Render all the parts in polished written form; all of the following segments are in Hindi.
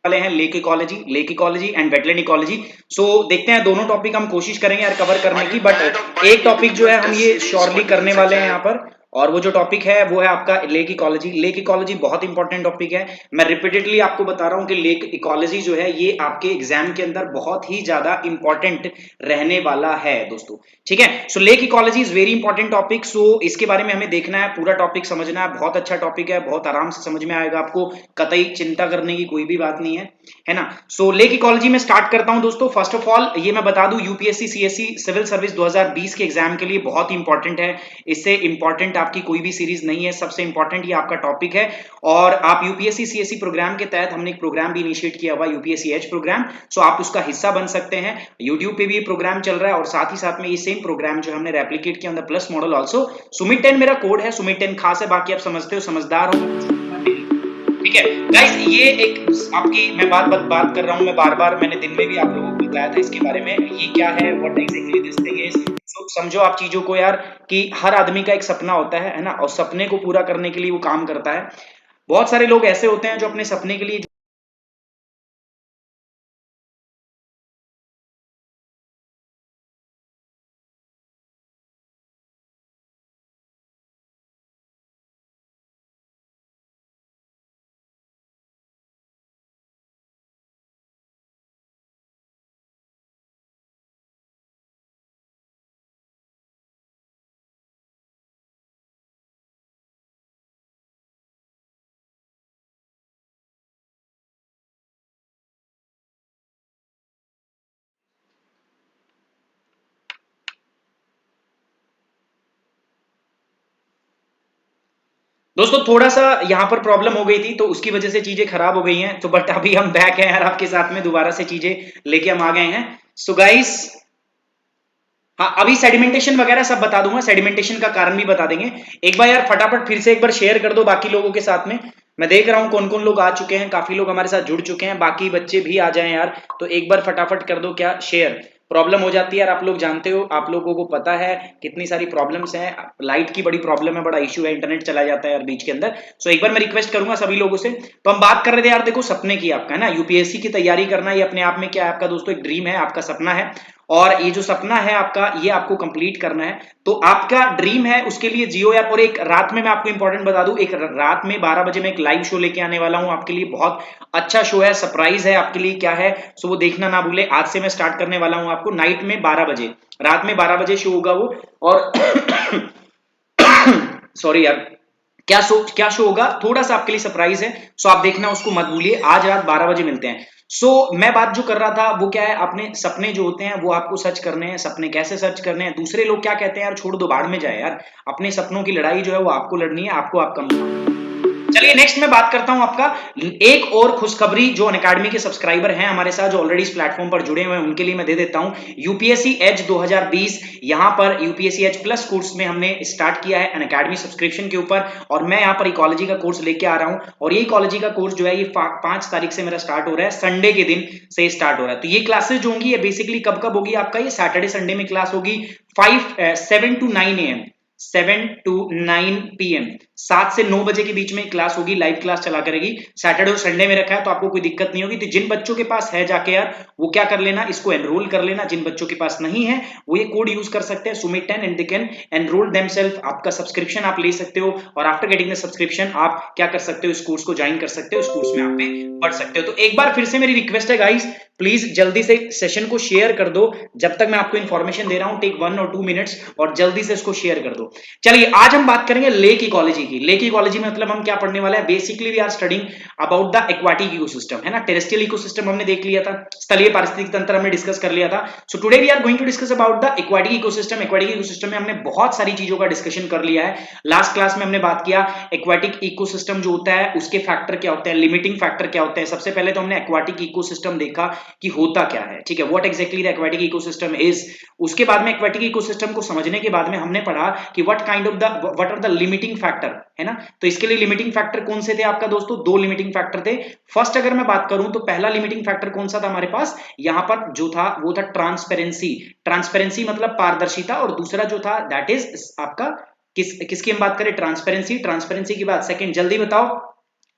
वाले हैं lake ecology and wetland ecology. So देखते हैं, दोनों टॉपिक हम कोशिश करेंगे यार कवर करने की, बट एक टॉपिक जो है हम ये श्योरली करने वाले हैं यहाँ पर, और वो जो टॉपिक है वो है आपका लेक इकोलॉजी। लेक इकोलॉजी बहुत इंपॉर्टेंट टॉपिक है। मैं रिपीटेडली आपको बता रहा हूं कि लेक इकोलॉजी जो है ये आपके एग्जाम के अंदर बहुत ही ज्यादा इंपॉर्टेंट रहने वाला है दोस्तों, ठीक है। So lake ecology is very important topic. So इसके बारे में हमें देखना है, पूरा टॉपिक समझना है। बहुत अच्छा टॉपिक है, बहुत आराम से समझ में आएगा आपको, कतई चिंता करने की कोई भी बात नहीं है ना। सो लेक इकोलॉजी में स्टार्ट करता हूं दोस्तों। फर्स्ट ऑफ ऑल ये मैं बता दूं, यूपीएससी सीएससी सिविल सर्विस 2020 के एग्जाम के लिए बहुत इंपॉर्टेंट है। इससे इंपॉर्टेंट आपकी कोई भी सीरीज नहीं है, सबसे इंपॉर्टेंट ये आपका टॉपिक है। और आप यूपीएससी सीएससी प्रोग्राम के तहत हमने एक प्रोग्राम भी इनिशिएट किया हुआ, यूपीएससी एच प्रोग्राम। सो आप उसका हिस्सा बन सकते हैं। यूट्यूब पे भी ये प्रोग्राम चल रहा है, और साथ ही साथ में ये सेम प्रोग्राम जो हमने रेप्लिकेट किया on the plus model also. Sumit 10 मेरा कोड है, सुमित 10 खास है, बाकी आप समझते हो, समझदार हो, ठीक है गाइस। ये एक आपकी मैं बात कर रहा हूं, मैं बार-बार मैंने दिन में भी आप लोगों को बताया था इसके बारे में, ये क्या है, what exactly this thing is. So समझो आप चीजों को यार, कि हर आदमी का एक सपना होता है ना, और सपने को पूरा करने के लिए वो काम करता है। बहुत सारे लोग ऐसे होते हैं जो अपने सपने के लिए दोस्तों थोड़ा सा यहाँ पर प्रॉब्लम हो गई थी, तो उसकी वजह से चीजें खराब हो गई हैं। तो बट अभी हम बैक हैं यार आपके साथ में, दोबारा से चीजें लेके हम आ गए हैं। सो गाइस, हाँ अभी सेडिमेंटेशन वगैरह सब बता दूंगा, सेडिमेंटेशन का कारण भी बता देंगे। एक बार यार फटाफट फिर से एक बार शेयर कर दो बाकी लोगों के साथ में। मैं देख रहा हूँ कौन कौन लोग आ चुके हैं, काफी लोग हमारे साथ जुड़ चुके हैं, बाकी बच्चे भी आ जाएं यार। तो एक बार फटाफट कर दो क्या शेयर। प्रॉब्लम हो जाती है यार, आप लोग जानते हो, आप लोगों को पता है कितनी सारी प्रॉब्लम्स हैं। लाइट की बड़ी प्रॉब्लम है, बड़ा इश्यू है, इंटरनेट चला जाता है यार बीच के अंदर। सो एक बार मैं रिक्वेस्ट करूंगा सभी लोगों से। तो हम बात कर रहे थे यार, देखो सपने की आपका है ना, यूपीएससी की तैयारी करना ये अपने आप में क्या है आपका दोस्तों, एक ड्रीम है, आपका सपना है। और ये जो सपना है आपका, ये आपको कंप्लीट करना है। तो आपका ड्रीम है, उसके लिए जियो यार। और एक रात में मैं आपको इंपॉर्टेंट बता दूं, एक रात में 12 बजे मैं एक लाइव शो लेके आने वाला हूं आपके लिए। बहुत अच्छा शो है, सरप्राइज है आपके लिए, क्या है सो वो देखना ना भूले। आज से मैं स्टार्ट करने वाला हूं आपको, नाइट में 12 बजे, रात में 12 बजे शो होगा वो। और सॉरी यार, क्या शो होगा, थोड़ा सा आपके लिए सरप्राइज है। सो आप देखना, उसको मत भूलिए। आज रात 12 बजे मिलते हैं। सो मैं बात जो कर रहा था वो क्या है, अपने सपने जो होते हैं वो आपको सर्च करने हैं। सपने कैसे सर्च करने हैं, दूसरे लोग क्या कहते हैं यार छोड़ दो, भाड़ में जाए यार। अपने सपनों की लड़ाई जो है वो आपको लड़नी है, आपको आपका। चलिए नेक्स्ट मैं बात करता हूं आपका एक और खुशखबरी, जो अनअकैडमी के सब्सक्राइबर हैं हमारे साथ, जो ऑलरेडी इस प्लेटफॉर्म पर जुड़े हुए हैं, उनके लिए मैं दे देता हूं। यूपीएससी एच 2020, यहां पर यूपीएससी एच प्लस कोर्स में हमने स्टार्ट किया है अनअकैडमी सब्सक्रिप्शन के ऊपर। और मैं यहां पर इकोलॉजी का कोर्स लेके आ रहा हूं, और ये इकोलॉजी का कोर्स जो है ये 5 तारीख से मेरा स्टार्ट हो रहा है, संडे के दिन से स्टार्ट हो रहा है। तो ये क्लासेस जो होंगी ये बेसिकली कब कब होगी आपका, ये सैटरडे संडे में क्लास होगी, 7 to 9 AM, 7 to 9 PM, 7 से 9 बजे के बीच में क्लास होगी, लाइव क्लास चला करेगी। सैटरडे और संडे में रखा है, तो आपको कोई दिक्कत नहीं होगी। तो जिन बच्चों के पास है जाके यार वो क्या कर लेना, इसको एनरोल कर लेना। जिन बच्चों के पास नहीं है वो ये कोड यूज कर सकते हैं, Sumit 10, and they can enrol themself. आपका सब्सक्रिप्शन आप ले सकते हो, और आफ्टर गेटिंग द सब्सक्रिप्शन आप क्या कर सकते हो, इस कोर्स को ज्वाइन कर सकते हो, इस कोर्स में आप पे पढ़ सकते हो। तो एक बार फिर से मेरी रिक्वेस्ट है गाइस, प्लीज जल्दी से सेशन को शेयर कर दो। जब तक मैं आपको इन्फॉर्मेशन दे रहा हूं, टेक 1 or 2 मिनट्स, और जल्दी से इसको शेयर कर दो। चलिए आज हम बात करेंगे लेक इकोलॉजी की। लेक इकोलॉजी में मतलब हम क्या पढ़ने वाले हैं, basically we are studying about the aquatic ecosystem, है ना। टेरेस्ट्रियल इकोसिस्टम हमने देख लिया था, स्थलीय पारिस्थितिक तंत्र हमने डिस्कस कर लिया था। So today we are going to discuss about the aquatic ecosystem. Aquatic ecosystem में हमने बहुत सारी चीजों का डिस्कशन कर लिया है। लास्ट क्लास में हमने बात किया एक्वाटिक इकोसिस्टम जो होता है उसके फैक्टर क्या होते हैं, लिमिटिंग फैक्टर क्या होते हैं। सबसे पहले तो हमने एक्वाटिक इकोसिस्टम देखा कि होता क्या है, ठीक है, what exactly the aquatic ecosystem is. उसके बाद में एक्वाटिक इकोसिस्टम को समझने के बाद में हमने पढ़ा कि what are the limiting factor, है ना। तो इसके लिए लिमिटिंग फैक्टर कौन से थे आपका दोस्तों, 2 लिमिटिंग फैक्टर थे। फर्स्ट अगर मैं बात करूं तो पहला लिमिटिंग फैक्टर कौन सा था हमारे पास, यहां पर जो था वो था ट्रांसपेरेंसी। ट्रांसपेरेंसी मतलब पारदर्शिता, और दूसरा जो था दैट इज आपका किसकी हम बात करें, ट्रांसपेरेंसी। ट्रांसपेरेंसी की बात सेकंड, जल्दी बताओ,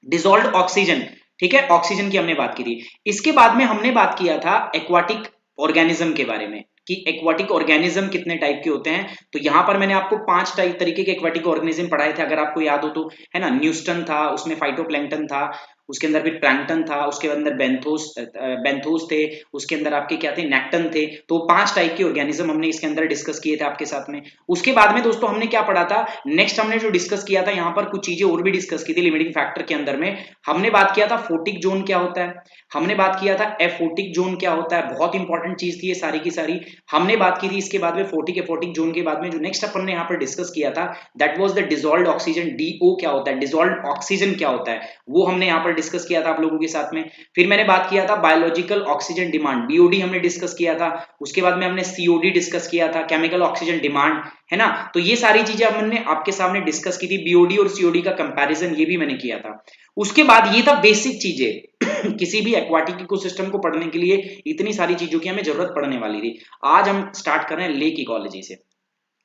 डिसॉल्व्ड ऑक्सीजन। ठीक है, ऑक्सीजन की हमने बात की थी। इसके बाद में हमने बात किया था एक्वाटिक ऑर्गेनिज्म के बारे में कि एक्वाटिक ऑर्गेनिज्म कितने टाइप के होते हैं। तो यहां पर मैंने आपको 5 टाइप तरीके के एक्वाटिक ऑर्गेनिज्म पढ़ाए थे, अगर आपको याद हो तो, है ना। न्यूस्टन था, उसमें फाइटोप्लैंक्टन था, उसके अंदर फिर प्लैंक्टन था, उसके अंदर बेंथोस थे, उसके अंदर आपके क्या थे, नेक्टन थे। तो 5 टाइप के ऑर्गेनिज्म हमने इसके अंदर डिस्कस किए थे आपके साथ में। उसके बाद में दोस्तों हमने क्या पढ़ा था, नेक्स्ट हमने जो डिस्कस किया था, यहाँ पर कुछ चीजें और भी डिस्कस की थी लिमिटिंग फैक्टर के अंदर में। हमने बात किया था फोटिक जोन क्या होता है, हमने बात किया था एफोटिक जोन क्या होता है, बहुत इंपॉर्टेंट चीज थी ये सारी की सारी, हमने बात की थी। इसके बाद में फोटिक एफोटिक जोन के बाद में जो नेक्स्ट अपन ने यहाँ पर डिस्कस किया था, that was the dissolved oxygen, DO क्या होता है, डिसॉल्व्ड ऑक्सीजन क्या होता है, वो हमने यहाँ पर डिस्कस किया था आप लोगों के साथ में। फिर मैंने बात किया था बायोलॉजिकल ऑक्सीजन डिमांड, बीओडी हमने डिस्कस किया था। उसके बाद में हमने सीओडी डिस्कस किया था, केमिकल ऑक्सीजन डिमांड, है ना। तो ये सारी चीजें हमने आपके सामने डिस्कस की थी, बीओडी और सीओडी का कंपैरिजन ये भी मैंने किया था। उसके बाद ये था बेसिक चीजें किसी भी एक्वाटिक इकोसिस्टम को पढ़ने के लिए इतनी सारी चीजों की हमें जरूरत पड़ने वाली थी। आज हम स्टार्ट कर रहे हैं लेक इकोलॉजी से।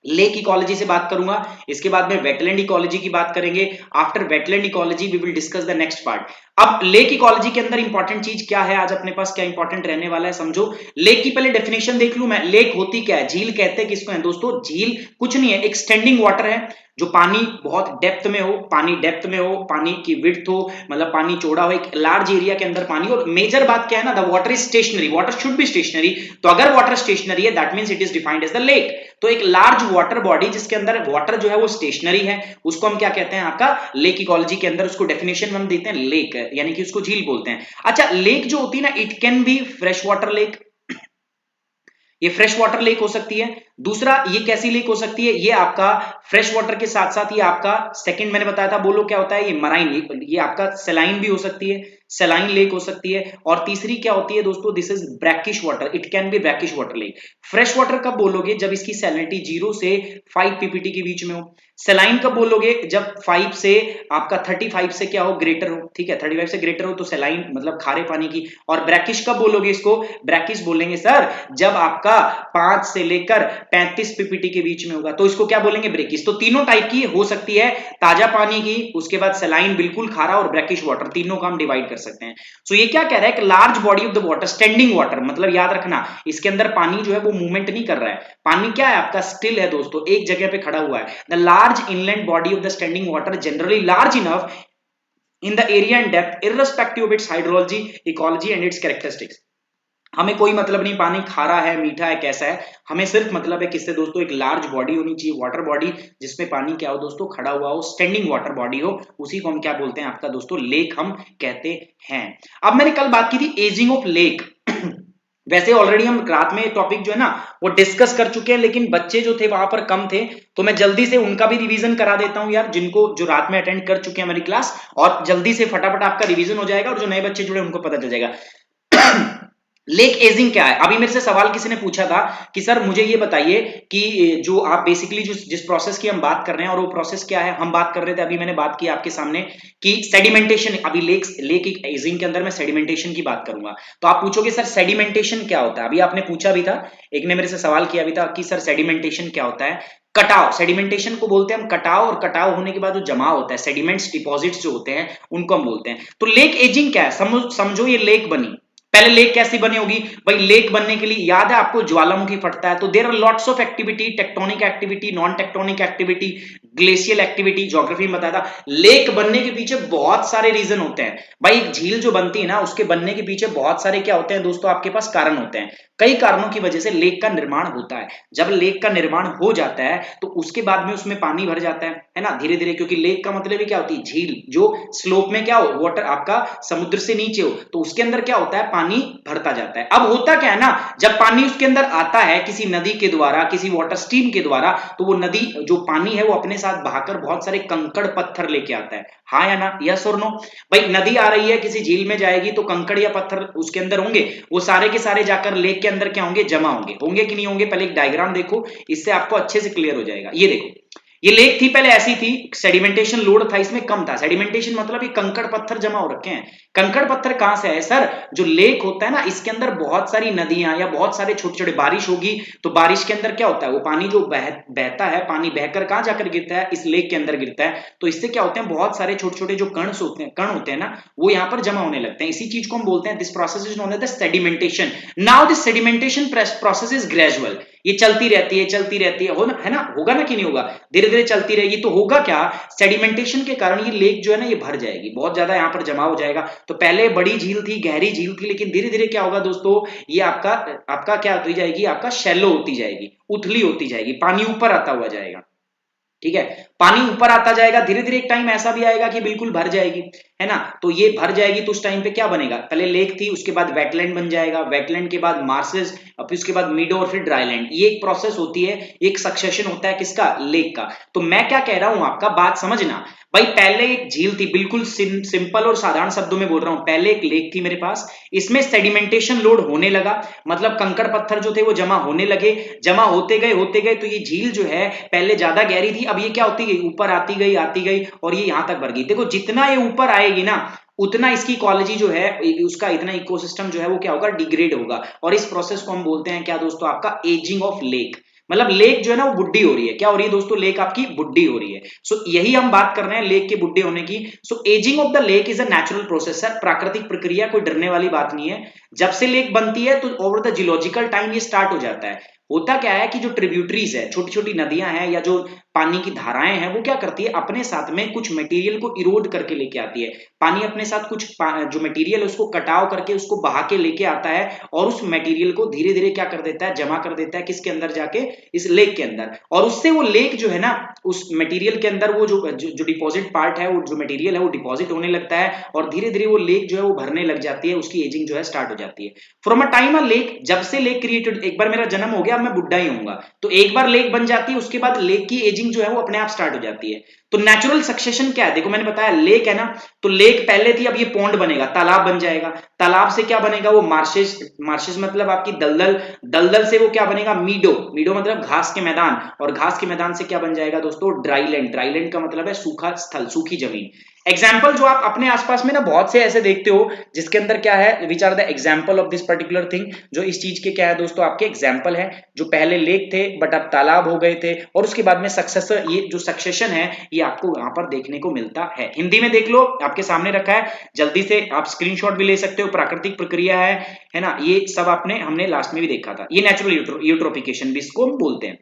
लेक इकोलॉजी से बात करूंगा, इसके बाद में वेटलैंड इकोलॉजी की बात करेंगे। After wetland ecology we will discuss the next part. अब लेक इकोलॉजी के अंदर इंपॉर्टेंट चीज क्या है, आज अपने पास क्या इंपॉर्टेंट रहने वाला है समझो। लेक की पहले डेफिनेशन देख लूं मैं, लेक होती क्या है, झील कहते हैं किसको है दोस्तों, झील कुछ नहीं है, एक स्टैंडिंग वाटर है जो पानी बहुत डेप्थ में हो, पानी डेप्थ में हो, पानी की विड्थ हो, मतलब पानी चौड़ा हो, एक लार्ज एरिया के अंदर पानी। और मेजर बात क्या है ना, the water is stationary, water should be stationary. तो अगर वाटर स्टेशनरी है that means it is defined as the lake. तो एक लार्ज वाटर बॉडी जिसके अंदर वाटर जो है वो स्टेशनरी है, उसको हम क्या कहते हैं आपका लेक इकोलॉजी के अंदर, उसको डेफिनेशन हम देते हैं लेक, यानी कि उसको झील बोलते हैं। अच्छा, लेक जो होती है ना, it can be fresh water lake, ये फ्रेश वाटर लेक हो सकती है। दूसरा, ये कैसी लेक हो सकती है, ये आपका फ्रेश वाटर के साथ साथ ये आपका सेकंड मैंने बताया था, बोलो क्या होता है, ये मराइन लेक, ये आपका सेलाइन भी हो सकती है, सेलाइन लेक हो सकती है। और तीसरी क्या होती है दोस्तों, this is brackish water, it can be brackish water lake. Fresh water कब बोलोगे, जब इसकी सैलिनिटी 0 से 5 पीपीटी के बीच में हो। सेलाइन कब बोलोगे, जब 5 से आपका 35 से क्या हो, ग्रेटर हो, ठीक है, 35 से ग्रेटर हो तो सेलाइन मतलब खारे पानी की। और ब्रैकिश कब बोलोगे, इसको ब्रैकिश बोलेंगे सर जब आपका 5 से लेकर 35 पीपीटी के बीच में होगा, तो इसको क्या बोलेंगे, ब्रेकिश। तो तीनों टाइप की हो सकती है, ताजा पानी की, उसके बाद सेलाइन बिल्कुल खारा, और ब्रैकिश वाटर, तीनों का हम डिवाइड कर सकते हैं। सो ये क्या कह रहा है, एक large body of the water, standing water, मतलब याद रखना इसके अंदर पानी जो है वो मूवमेंट नहीं कर रहा है, पानी क्या है आपका स्टिल है दोस्तों, एक जगह पे खड़ा हुआ है। The large inland body of the standing water generally large enough in the area and depth irrespective of its hydrology, ecology and its characteristics। हमें कोई मतलब नहीं पानी खारा है, मीठा है, कैसा है, हमें सिर्फ मतलब है किससे दोस्तों, एक लार्ज बॉडी होनी चाहिए, वाटर बॉडी, जिसमें पानी क्या हो दोस्तों, खड़ा हुआ हो, स्टैंडिंग वाटर बॉडी हो, उसी को हम क्या बोलते हैं आपका दोस्तों, लेक हम कहते हैं। अब मैंने कल बात की थी एजिंग ऑफ लेक वैसे ऑलरेडी हम रात में टॉपिक जो है ना वो डिस्कस कर चुके हैं, लेकिन बच्चे जो थे वहां पर कम थे, तो मैं जल्दी से उनका भी रिवीजन करा देता हूं यार, जिनको जो रात में अटेंड कर चुके हैं हमारी क्लास, और जल्दी से फटाफट आपका रिवीजन हो जाएगा, और जो नए बच्चे जुड़े उनको पता चल जाएगा लेक एजिंग क्या है। अभी मेरे से सवाल किसी ने पूछा था कि सर मुझे ये बताइए कि जो आप बेसिकली जिस प्रोसेस की हम बात कर रहे हैं, और वो प्रोसेस क्या है, हम बात कर रहे थे, अभी मैंने बात की आपके सामने कि सेडिमेंटेशन, अभी लेक एजिंग के अंदर मैं सेडिमेंटेशन की बात करूंगा। तो आप पूछोगे सर सेडिमेंटेशन क्या होता है, अभी आपने पूछा भी था, एक ने मेरे से सवाल किया भी था कि सर सेडिमेंटेशन क्या होता है। कटाव, सेडिमेंटेशन को बोलते हैं हम कटाव, और कटाव होने के बाद जो जमा होता है, सेडिमेंट्स डिपॉजिट्स जो होते हैं उनको हम बोलते हैं। तो लेक एजिंग क्या है, समझो ये लेक बनी, पहले लेक कैसी बनी होगी भाई, लेक बनने के लिए याद है आपको ज्वालामुखी फटता है, तो there are lots of activity, tectonic activity, non tectonic activity, glacial activity, geography में बताया था। लेक बनने के पीछे बहुत सारे रीजन होते हैं भाई, एक झील जो बनती है ना उसके बनने के पीछे बहुत सारे क्या होते हैं दोस्तों, आपके पास कारण होते हैं, कई कारणों की वजह से लेक का निर्माण होता है। जब लेक का निर्माण हो जाता है तो उसके बाद में उसमें पानी भर जाता है ना, धीरे धीरे, क्योंकि लेक का मतलब ही क्या होती है, झील, जो स्लोप में क्या हो, वाटर आपका समुद्र से नीचे हो, तो उसके अंदर क्या होता है, पानी भरता जाता है। अब होता क्या है ना, जब पानी उसके अंदर आता है किसी नदी के द्वारा, किसी वाटर स्ट्रीम के द्वारा, तो वो नदी जो पानी है वो अपने साथ बहाकर बहुत सारे कंकड़ पत्थर लेके आता है, हाँ या ना, यस और नो। भाई नदी आ रही है, किसी झील में जाएगी तो कंकड़ या पत्थर उसके अंदर होंगे, वो सारे के सारे जाकर लेक के अंदर क्या होंगे, जमा होंगे, होंगे कि नहीं होंगे, पहले एक डायग्राम देखो, इससे आपको अच्छे से क्लियर हो जाएगा। ये देखो, ये लेक थी पहले ऐसी थी, सेडिमेंटेशन लोड था इसमें कम था। सेडिमेंटेशन मतलब ये कंकड़ पत्थर जमा हो रखे हैं। कंकड़ पत्थर कहां से है सर? जो लेक होता है ना, इसके अंदर बहुत सारी नदियां या बहुत सारे छोटे छोटे, बारिश होगी तो बारिश के अंदर क्या होता है, वो पानी जो बहता है, पानी बहकर कहां जाकर गिरता है, इस लेक के अंदर गिरता है। तो इससे क्या होते हैं, बहुत सारे छोटे छोटे जो कण होते हैं ना, वो यहाँ पर जमा होने लगते हैं। इसी चीज को हम बोलते हैं, this process is known as the sedimentation. Now this sedimentation process is gradual. ये चलती रहती है, चलती रहती है, है ना, होगा ना कि नहीं होगा, धीरे धीरे चलती रहेगी। तो होगा क्या, सेडिमेंटेशन के कारण ये लेक जो है ना, ये भर जाएगी, बहुत ज्यादा यहाँ पर जमा हो जाएगा। तो पहले बड़ी झील थी, गहरी झील थी, लेकिन धीरे धीरे क्या होगा दोस्तों, ये आपका आपका क्या होती जाएगी, आपका शैलो होती जाएगी, उथली होती जाएगी, पानी ऊपर आता हुआ जाएगा। ठीक है, पानी ऊपर आता जाएगा, धीरे धीरे एक टाइम ऐसा भी आएगा कि बिल्कुल भर जाएगी, है ना। तो ये भर जाएगी तो उस टाइम पे क्या बनेगा, पहले लेक थी, उसके बाद वेटलैंड बन जाएगा, वेटलैंड के बाद मार्सेस, फिर उसके बाद मीडो और फिर ड्राईलैंड। ये एक प्रोसेस होती है, एक सक्सेशन होता है किसका, लेक का। तो मैं क्या कह रहा हूं, आपका बात समझना भाई, पहले एक झील थी, बिल्कुल सिंपल और साधारण शब्दों में बोल रहा हूं, पहले एक लेक थी मेरे पास, इसमें सेडिमेंटेशन लोड होने लगा, मतलब कंकड़ पत्थर जो थे वो जमा होने लगे, जमा होते गए तो ये झील जो है पहले ज्यादा गहरी थी, अब ये क्या होती गई, ऊपर आती गई और ये यहां तक भर गई। देखो जितना ये ऊपर आएगी ना, उतना इसकी इकोलॉजी जो है, उसका इतना इकोसिस्टम जो है वो क्या होगा, डिग्रेड होगा। और इस प्रोसेस को हम बोलते हैं क्या दोस्तों, आपका एजिंग ऑफ लेक। मतलब लेक जो है ना वो बुढ़ी हो रही है, क्या हो रही है दोस्तों, लेक आपकी बुढ़ी हो रही है। सो यही हम बात कर रहे हैं लेक के बुढ़े होने की। So ageing of the lake is a natural process है, प्राकृतिक प्रक्रिया, कोई डरने वाली बात नहीं है। जब से लेक बनती है तो ओवर द जियोलॉजिकल टाइम ये स्टार्ट हो जाता है। होता क्या है कि जो ट्रिब्यूटरीज है, छोटी छोटी नदियां हैं या जो पानी की धाराएं हैं, वो क्या करती है, अपने साथ में कुछ मटेरियल को इरोड करके लेके आती है। पानी अपने साथ कुछ जो मटेरियल है उसको कटाव करके उसको बहा के लेके आता है, और उस मटेरियल को धीरे धीरे क्या कर देता है, जमा कर देता है किसके अंदर जाके, इस लेक के अंदर। और उससे वो लेक जो है ना, उस मटेरियल के अंदर वो जो डिपॉजिट पार्ट है, वो जो मटेरियल है वो डिपॉजिट होने लगता है, और धीरे धीरे वो लेक जो है वो भरने लग जाती है, उसकी एजिंग जो है स्टार्ट हो जाती है। From a time a lake, जब से लेक क्रिएटेड, एक बार मेरा जन्म हो गया, अब मैं बुढ़ा ही होऊंगा, तो एक बार लेक बन जाती है, उसके बाद लेक की एजिंग जो है वो अपने आप स्टार्ट हो जाती है। तो नेचुरल सक्सेशन क्या है, देखो मैंने बताया लेक है ना, तो लेक पहले थी, अब ये पॉन्ड बनेगा, तालाब बन जाएगा, तालाब से क्या बनेगा, वो मार्शेस, मार्शेस मतलब आपकी दलदल, दलदल से वो क्या बनेगा, मीडो, मीडो मतलब घास के मैदान, और घास के मैदान से क्या बन जाएगा दोस्तों, ड्राईलैंड, ड्राईलैंड का मतलब है सूखा स्थल, सूखी जमीन। एग्जाम्पल जो आप अपने आसपास में ना बहुत से ऐसे देखते हो जिसके अंदर क्या है, which are the example of this particular thing, जो इस चीज के क्या है दोस्तों, आपके एग्जाम्पल है, जो पहले लेक थे बट अब तालाब हो गए थे, और उसके बाद में सक्सेसर, ये जो सक्सेशन है ये आपको यहाँ पर देखने को मिलता है। हिंदी में देख लो, आपके सामने रखा है, जल्दी से आप स्क्रीनशॉट भी ले सकते हो, प्राकृतिक प्रक्रिया है ना, ये सब आपने, हमने लास्ट में भी देखा था, ये नेचुरल यूट्रोफिकेशन भी इसको हम बोलते हैं।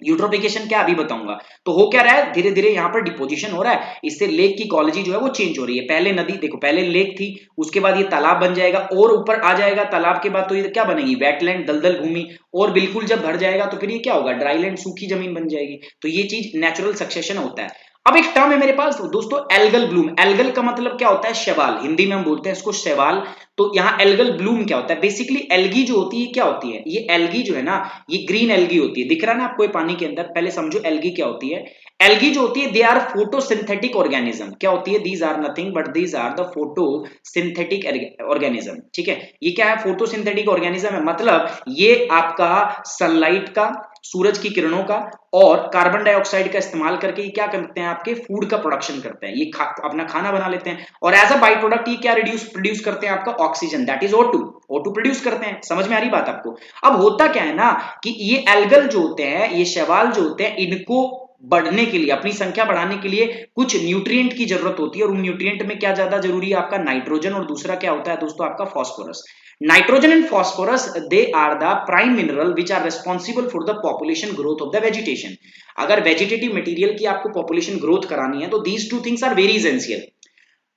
यूट्रोफिकेशन क्या, अभी बताऊंगा। तो हो क्या रहा है, धीरे धीरे यहाँ पर डिपोजिशन हो रहा है, इससे लेक की इकोलॉजी जो है वो चेंज हो रही है। पहले नदी, देखो पहले लेक थी, उसके बाद ये तालाब बन जाएगा और ऊपर आ जाएगा, तालाब के बाद तो ये क्या बनेगी, वेटलैंड, दलदल भूमि, और बिल्कुल जब भर जाएगा तो फिर ये क्या होगा, ड्राईलैंड, सूखी जमीन बन जाएगी। तो ये चीज नेचुरल सक्सेशन होता है। अब एक टर्म है मेरे पास दोस्तों, एल्गल ब्लूम। एल्गल का मतलब क्या होता है, शैवाल, हिंदी में हम बोलते हैं इसको शैवाल। तो यहाँ एल्गल ब्लूम क्या होता है, बेसिकली एल्गी जो होती है क्या होती है, ये एल्गी जो है ना, ये ग्रीन एल्गी होती है, दिख रहा है ना आपको ये पानी के अंदर। पहले समझो एल्गी क्या होती है। एल्गी जो होती है, दे आर फोटोसिंथेटिक ऑर्गेनिज्म। क्या होती है, these are nothing but these are the photosynthetic organism. ठीक है, ये क्या है, फोटोसिंथेटिक ऑर्गेनिज्म है, मतलब ये आपका सनलाइट का, सूरज की किरणों का और कार्बन डाइऑक्साइड का इस्तेमाल करके ये क्या करते हैं, आपके फूड का प्रोडक्शन करते हैं, ये अपना खाना बना लेते हैं, और एज अ बाई प्रोडक्ट ये क्या प्रोड्यूस करते हैं, आपका oxygen, that is O2। O2 produce करते हैं। समझ में आ रही बात आपको। अब होता क्या है ना कि ये एल्गल जो होते हैं, ये शैवाल जो होते हैं, इनको बढ़ने के लिए, अपनी संख्या बढ़ाने के लिए कुछ न्यूट्रिएंट की जरूरत होती है, और उन न्यूट्रिएंट में क्या ज्यादा जरूरी है, आपका नाइट्रोजन, और दूसरा क्या होता है दोस्तों, आपका phosphorus. Nitrogen and phosphorus, they are the prime mineral which are responsible for the population growth of the vegetation। अगर वेजिटेटिव मटेरियल की आपको पॉपुलेशन ग्रोथ करानी है तो these two things are very essential।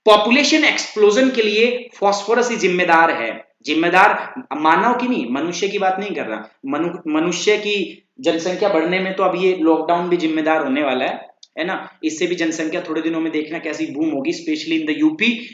Population explosion के लिए फॉस्फोरस ही जिम्मेदार है। जिम्मेदार मानव की नहीं, मनुष्य की बात नहीं कर रहा, मनुष्य की जनसंख्या बढ़ने में तो अब ये लॉकडाउन भी जिम्मेदार होने वाला है ना। इससे भी जनसंख्या थोड़े दिनों में देखना कैसी बूम होगी, स्पेशली इन द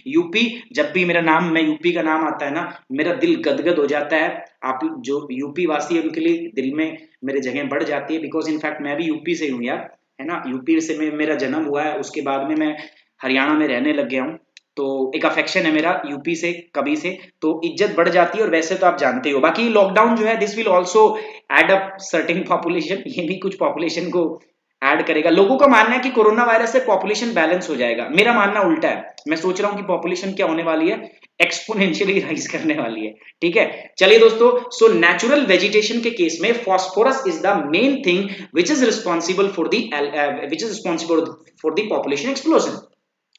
यूपी। जब भी मेरा नाम, मैं यूपी का नाम आता है ना, मेरा दिल गदगद हो जाता है। आप जो यूपी वासी है उनके लिए दिल में मेरे जगह बढ़ जाती है, बिकॉज इनफैक्ट मैं भी यूपी से हूँ यार, है ना। यूपी से मेरा जन्म हुआ है, उसके बाद में मैं हरियाणा में रहने लग गया हूँ, तो एक अफेक्शन है मेरा यूपी से, कभी से, तो इज्जत बढ़ जाती है। और वैसे तो आप जानते हो, बाकी लॉकडाउन जो है this will also add up certain population, ये भी कुछ पॉपुलेशन को ऐड करेगा। लोगों का मानना है कि कोरोना वायरस से पॉपुलेशन बैलेंस हो जाएगा, मेरा मानना उल्टा है। मैं सोच रहा हूं कि पॉपुलेशन क्या होने वाली है, एक्सपोनेंशियली राइज करने वाली है। ठीक है, चलिए दोस्तों, सो नेचुरल वेजिटेशन के केस में phosphorus is the main thing which is responsible for the population explosion.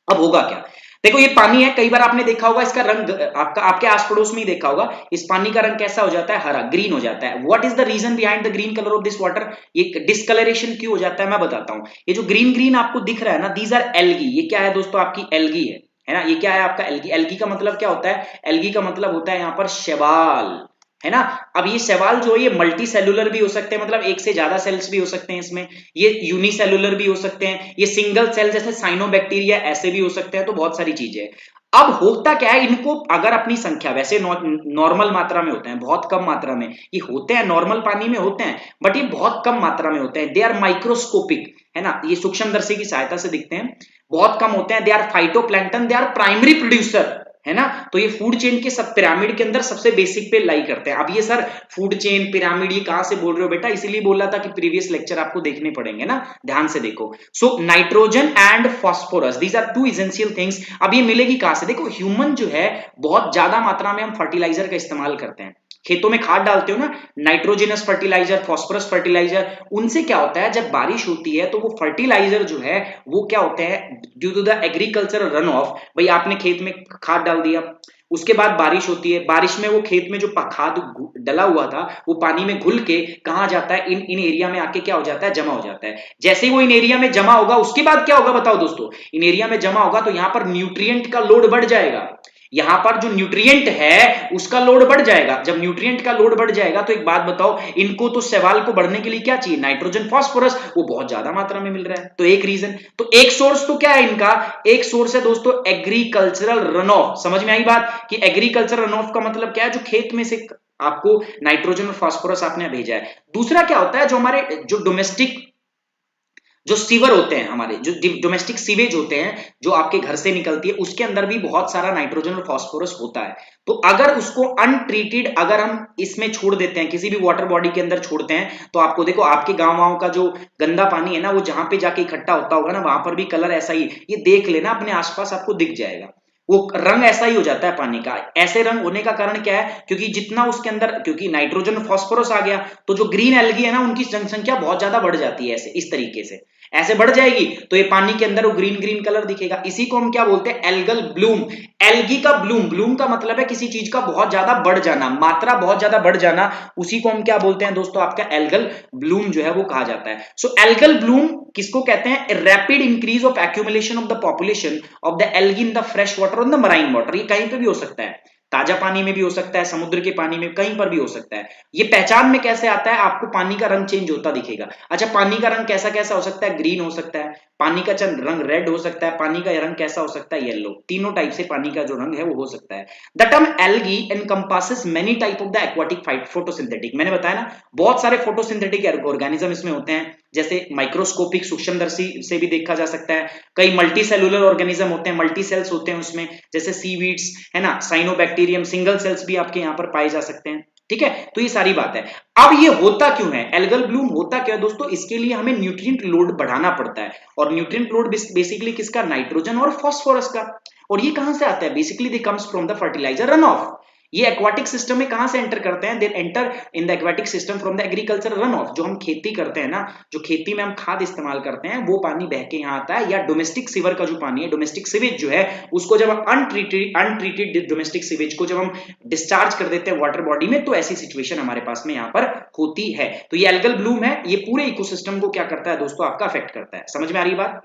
अब होगा क्या, देखो ये पानी है, कई बार आपने देखा होगा इसका रंग, आपके आस पड़ोस में ही देखा होगा, इस पानी का रंग कैसा हो जाता है, हरा, ग्रीन हो जाता है। What is the reason behind the green colour of this water, ये डिस्कलरेशन क्यों हो जाता है मैं बताता हूं। ये जो ग्रीन ग्रीन आपको दिख रहा है ना, दीज आर एल्गी। ये क्या है दोस्तों, आपकी एल्गी है ना। ये क्या है आपका एल्गी। एल्गी का मतलब क्या होता है, एल्गी का मतलब होता है यहाँ पर शैवाल, है ना। अब ये शैवाल जो है ये मल्टी सेलुलर भी हो सकते हैं, मतलब एक से ज्यादा सेल्स भी हो सकते हैं इसमें, ये यूनिसेलुलर भी हो सकते हैं, ये सिंगल सेल जैसे साइनोबैक्टीरिया ऐसे भी हो सकते हैं, तो बहुत सारी चीजें। अब होता क्या है, इनको अगर अपनी संख्या, वैसे नॉर्मल मात्रा में होते हैं, बहुत कम मात्रा में ये होते हैं, नॉर्मल पानी में होते हैं, बट ये बहुत कम मात्रा में होते हैं। दे आर माइक्रोस्कोपिक, है ना, ये सूक्ष्मदर्शी की सहायता से दिखते हैं, बहुत कम होते हैं। They are phytoplankton, they are primary producer, है ना। तो ये फूड चेन के सब पिरामिड के अंदर सबसे बेसिक पे लाई करते हैं। अब ये सर फूड चेन पिरामिड ये कहां से बोल रहे हो बेटा, इसीलिए बोला था कि प्रीवियस लेक्चर आपको देखने पड़ेंगे ना, ध्यान से देखो। So nitrogen and phosphorus, these are two essential things. अब ये मिलेगी कहां से, देखो ह्यूमन जो है बहुत ज्यादा मात्रा में हम फर्टिलाइजर का इस्तेमाल करते हैं, खेतों में खाद डालते हो ना, नाइट्रोजनस फर्टिलाइजर, फास्फोरस फर्टिलाइजर, उनसे क्या होता है जब बारिश होती है तो वो फर्टिलाइजर जो है वो क्या होते हैं, due to the agriculture run off, भाई आपने खेत में खाद डाल दिया, उसके बाद बारिश होती है, बारिश में वो खेत में जो खाद डला हुआ था वो पानी में घुल के कहा जाता है, इन एरिया में आके क्या हो जाता है, जमा हो जाता है। जैसे ही वो इन एरिया में जमा होगा उसके बाद क्या होगा बताओ दोस्तों, इन एरिया में जमा होगा तो यहां पर न्यूट्रिएंट का लोड बढ़ जाएगा, यहां पर जो न्यूट्रिएंट है उसका लोड बढ़ जाएगा। जब न्यूट्रिएंट का लोड बढ़ जाएगा तो एक बात बताओ, इनको तो शैवाल को बढ़ने के लिए क्या चाहिए, नाइट्रोजन फास्फोरस, वो बहुत ज्यादा मात्रा में मिल रहा है, तो एक रीजन। तो एक सोर्स तो क्या है इनका, एक सोर्स है दोस्तों एग्रीकल्चरल रन ऑफ। समझ में आई बात कि एग्रीकल्चरल रन ऑफ का मतलब क्या है, जो खेत में से आपको नाइट्रोजन और फास्फोरस आपने भेजा है। दूसरा क्या होता है, जो हमारे जो डोमेस्टिक जो सीवर होते हैं, हमारे जो डोमेस्टिक सीवेज होते हैं जो आपके घर से निकलती है, उसके अंदर भी बहुत सारा नाइट्रोजन और फास्फोरस होता है। तो अगर उसको अनट्रीटेड अगर हम इसमें छोड़ देते हैं, किसी भी वाटर बॉडी के अंदर छोड़ते हैं, तो आपको देखो आपके गांव का जो गंदा पानी है ना, वो जहां पे जाके इकट्ठा होता होगा ना, वहां पर भी कलर ऐसा ही, ये देख लेना अपने आसपास आपको दिख जाएगा, वो रंग ऐसा ही हो जाता है पानी का। ऐसे रंग होने का कारण क्या है, क्योंकि जितना उसके अंदर, क्योंकि नाइट्रोजन फास्फोरस आ गया, तो जो ग्रीन एल्गी है ना उनकी जनसंख्या बहुत ज्यादा बढ़ जाती है, ऐसे इस तरीके से ऐसे बढ़ जाएगी, तो ये पानी के अंदर वो ग्रीन ग्रीन कलर दिखेगा। इसी को हम क्या बोलते हैं, एल्गल ब्लूम। एल्गी का ब्लूम, ब्लूम का मतलब है किसी चीज का बहुत ज्यादा बढ़ जाना, मात्रा बहुत ज्यादा बढ़ जाना, उसी को हम क्या बोलते हैं दोस्तों, आपका एल्गल ब्लूम जो है वो कहा जाता है। सो एल्गल ब्लूम किसको कहते हैं, rapid increase of accumulation of the population of the algae in the fresh water और द मराइन वाटर। ये कहीं पे भी हो सकता है, ताजा पानी में भी हो सकता है, समुद्र के पानी में, कहीं पर भी हो सकता है। ये पहचान में कैसे आता है, आपको पानी का रंग चेंज होता दिखेगा। अच्छा, पानी का रंग कैसा कैसा हो सकता है, ग्रीन हो सकता है, पानी का रंग रेड हो सकता है, पानी का रंग कैसा हो सकता है, येलो, तीनों टाइप से पानी का जो रंग है वो हो सकता है। The term algae encompasses many type of the aquatic photosynthetic, मैंने बताया ना बहुत सारे फोटोसिंथेटिक ऑर्गेनिज्म इसमें होते हैं, जैसे माइक्रोस्कोपिक सूक्ष्मदर्शी से भी देखा जा सकता है, कई मल्टी सेलुलर ऑर्गेनिज्म होते हैं, मल्टी सेल्स होते हैं उसमें, जैसे सीवीड्स, है ना, साइनोबैक्टीरियम, सिंगल सेल्स भी आपके यहाँ पर पाए जा सकते हैं। ठीक है, तो ये सारी बात है। अब ये होता क्यों है, एल्गल ब्लूम होता क्या है दोस्तों, इसके लिए हमें न्यूट्रिएंट लोड बढ़ाना पड़ता है, और न्यूट्रिएंट लोड बेसिकली किसका, नाइट्रोजन और फास्फोरस का। और ये कहां से आता है, basically they comes from the fertiliser run off. ये एक्वाटिक सिस्टम में कहां से एंटर करते हैं, they enter in the aquatic system from the agriculture run off. जो हम खेती करते हैं ना, जो खेती में हम खाद इस्तेमाल करते हैं, वो पानी बह के यहाँ आता है, या डोमेस्टिक सीवर का जो पानी है, डोमेस्टिक सीवेज जो है, उसको जब अनट्रीटेड डोमेस्टिक सीवेज को जब हम डिस्चार्ज कर देते हैं वाटर बॉडी में, तो ऐसी सिचुएशन हमारे पास में यहाँ पर होती है। तो ये एल्गल ब्लूम है, ये पूरे इकोसिस्टम को क्या करता है दोस्तों, आपका अफेक्ट करता है। समझ में आ रही बात,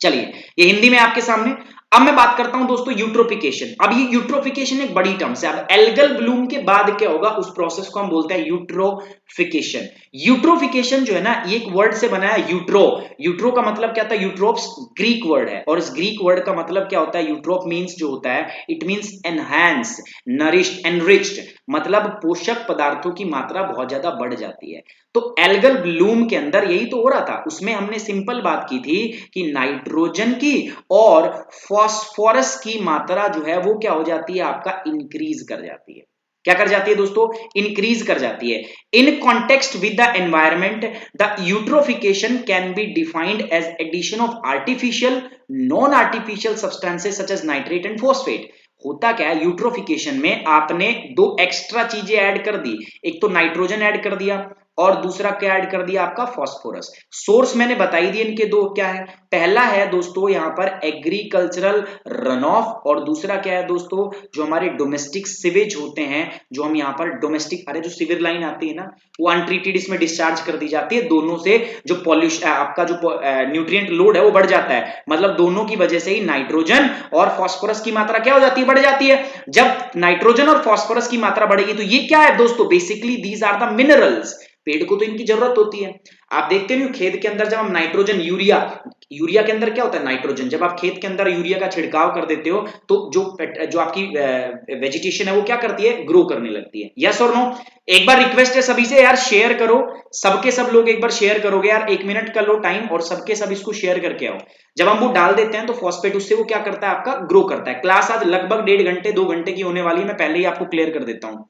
चलिए ये हिंदी में आपके सामने। अब मैं बात करता हूं दोस्तों यूट्रोफिकेशन। अब ये यूट्रोफिकेशन एक बड़ी टर्म है। अब एल्गल ब्लूम के बाद क्या होगा, उस प्रोसेस को हम बोलते हैं यूट्रोफिकेशन। यूट्रोफिकेशन जो है ना, ये एक वर्ड से बना है, यूट्रो। यूट्रो का मतलब क्या था, यूट्रोप्स ग्रीक वर्ड है, और इस ग्रीक वर्ड का मतलब क्या होता है, यूट्रोप मींस जो होता है, it means enhance, nourished, enriched, मतलब पोषक पदार्थों की मात्रा बहुत ज्यादा बढ़ जाती है। तो एल्गल ब्लूम के अंदर यही तो हो रहा था। उसमें हमने सिंपल बात की थी कि नाइट्रोजन की और फास्फोरस की मात्रा जो है वो क्या हो जाती है, आपका इंक्रीज कर जाती है। क्या कर जाती है दोस्तों, इंक्रीज कर जाती है। In context with the environment the eutrophication can be defined as addition of artificial non artificial substances such as nitrate and phosphate. होता क्या है, यूट्रोफिकेशन में आपने दो एक्स्ट्रा चीजें ऐड कर दी, एक तो नाइट्रोजन ऐड कर दिया और दूसरा क्या ऐड कर दिया आपका फॉस्फोरस। सोर्स मैंने बताई दी इनके दो, क्या है, पहला है दोस्तों यहां पर एग्रीकल्चरल रन ऑफ और दूसरा क्या है दोस्तों, जो हमारे डोमेस्टिक सिवेज होते हैं, जो हम यहाँ पर डोमेस्टिक, अरे जो सिविर लाइन आती है ना, वो अनट्रीटेड इसमें डिस्चार्ज कर दी जाती है। दोनों से जो पॉल्यूशन आपका जो न्यूट्रिएंट लोड है वो बढ़ जाता है, मतलब दोनों की वजह से ही नाइट्रोजन और फास्फोरस की मात्रा क्या हो जाती है, बढ़ जाती है। जब नाइट्रोजन और फास्फोरस की मात्रा बढ़ेगी तो ये क्या है दोस्तों, basically these are the minerals, पेड़ को तो इनकी जरूरत होती है। आप देखते हैं खेत के अंदर जब हम नाइट्रोजन, यूरिया के अंदर क्या होता है नाइट्रोजन, जब आप खेत के अंदर यूरिया का छिड़काव कर देते हो तो जो आपकी वेजिटेशन है वो क्या करती है, ग्रो करने लगती है। यस और नो। एक बार रिक्वेस्ट है सभी से यार, शेयर करो, सबके सब लोग एक बार शेयर करोगे यार, 1 मिनट का लो टाइम और सबके सब इसको शेयर करके आओ। जब हम वो डाल देते हैं तो फॉस्फेट उससे वो क्या करता है, आपका ग्रो करता है। क्लास आज लगभग 1.5 घंटे 2 घंटे की होने वाली है, मैं पहले ही आपको क्लियर कर देता हूं।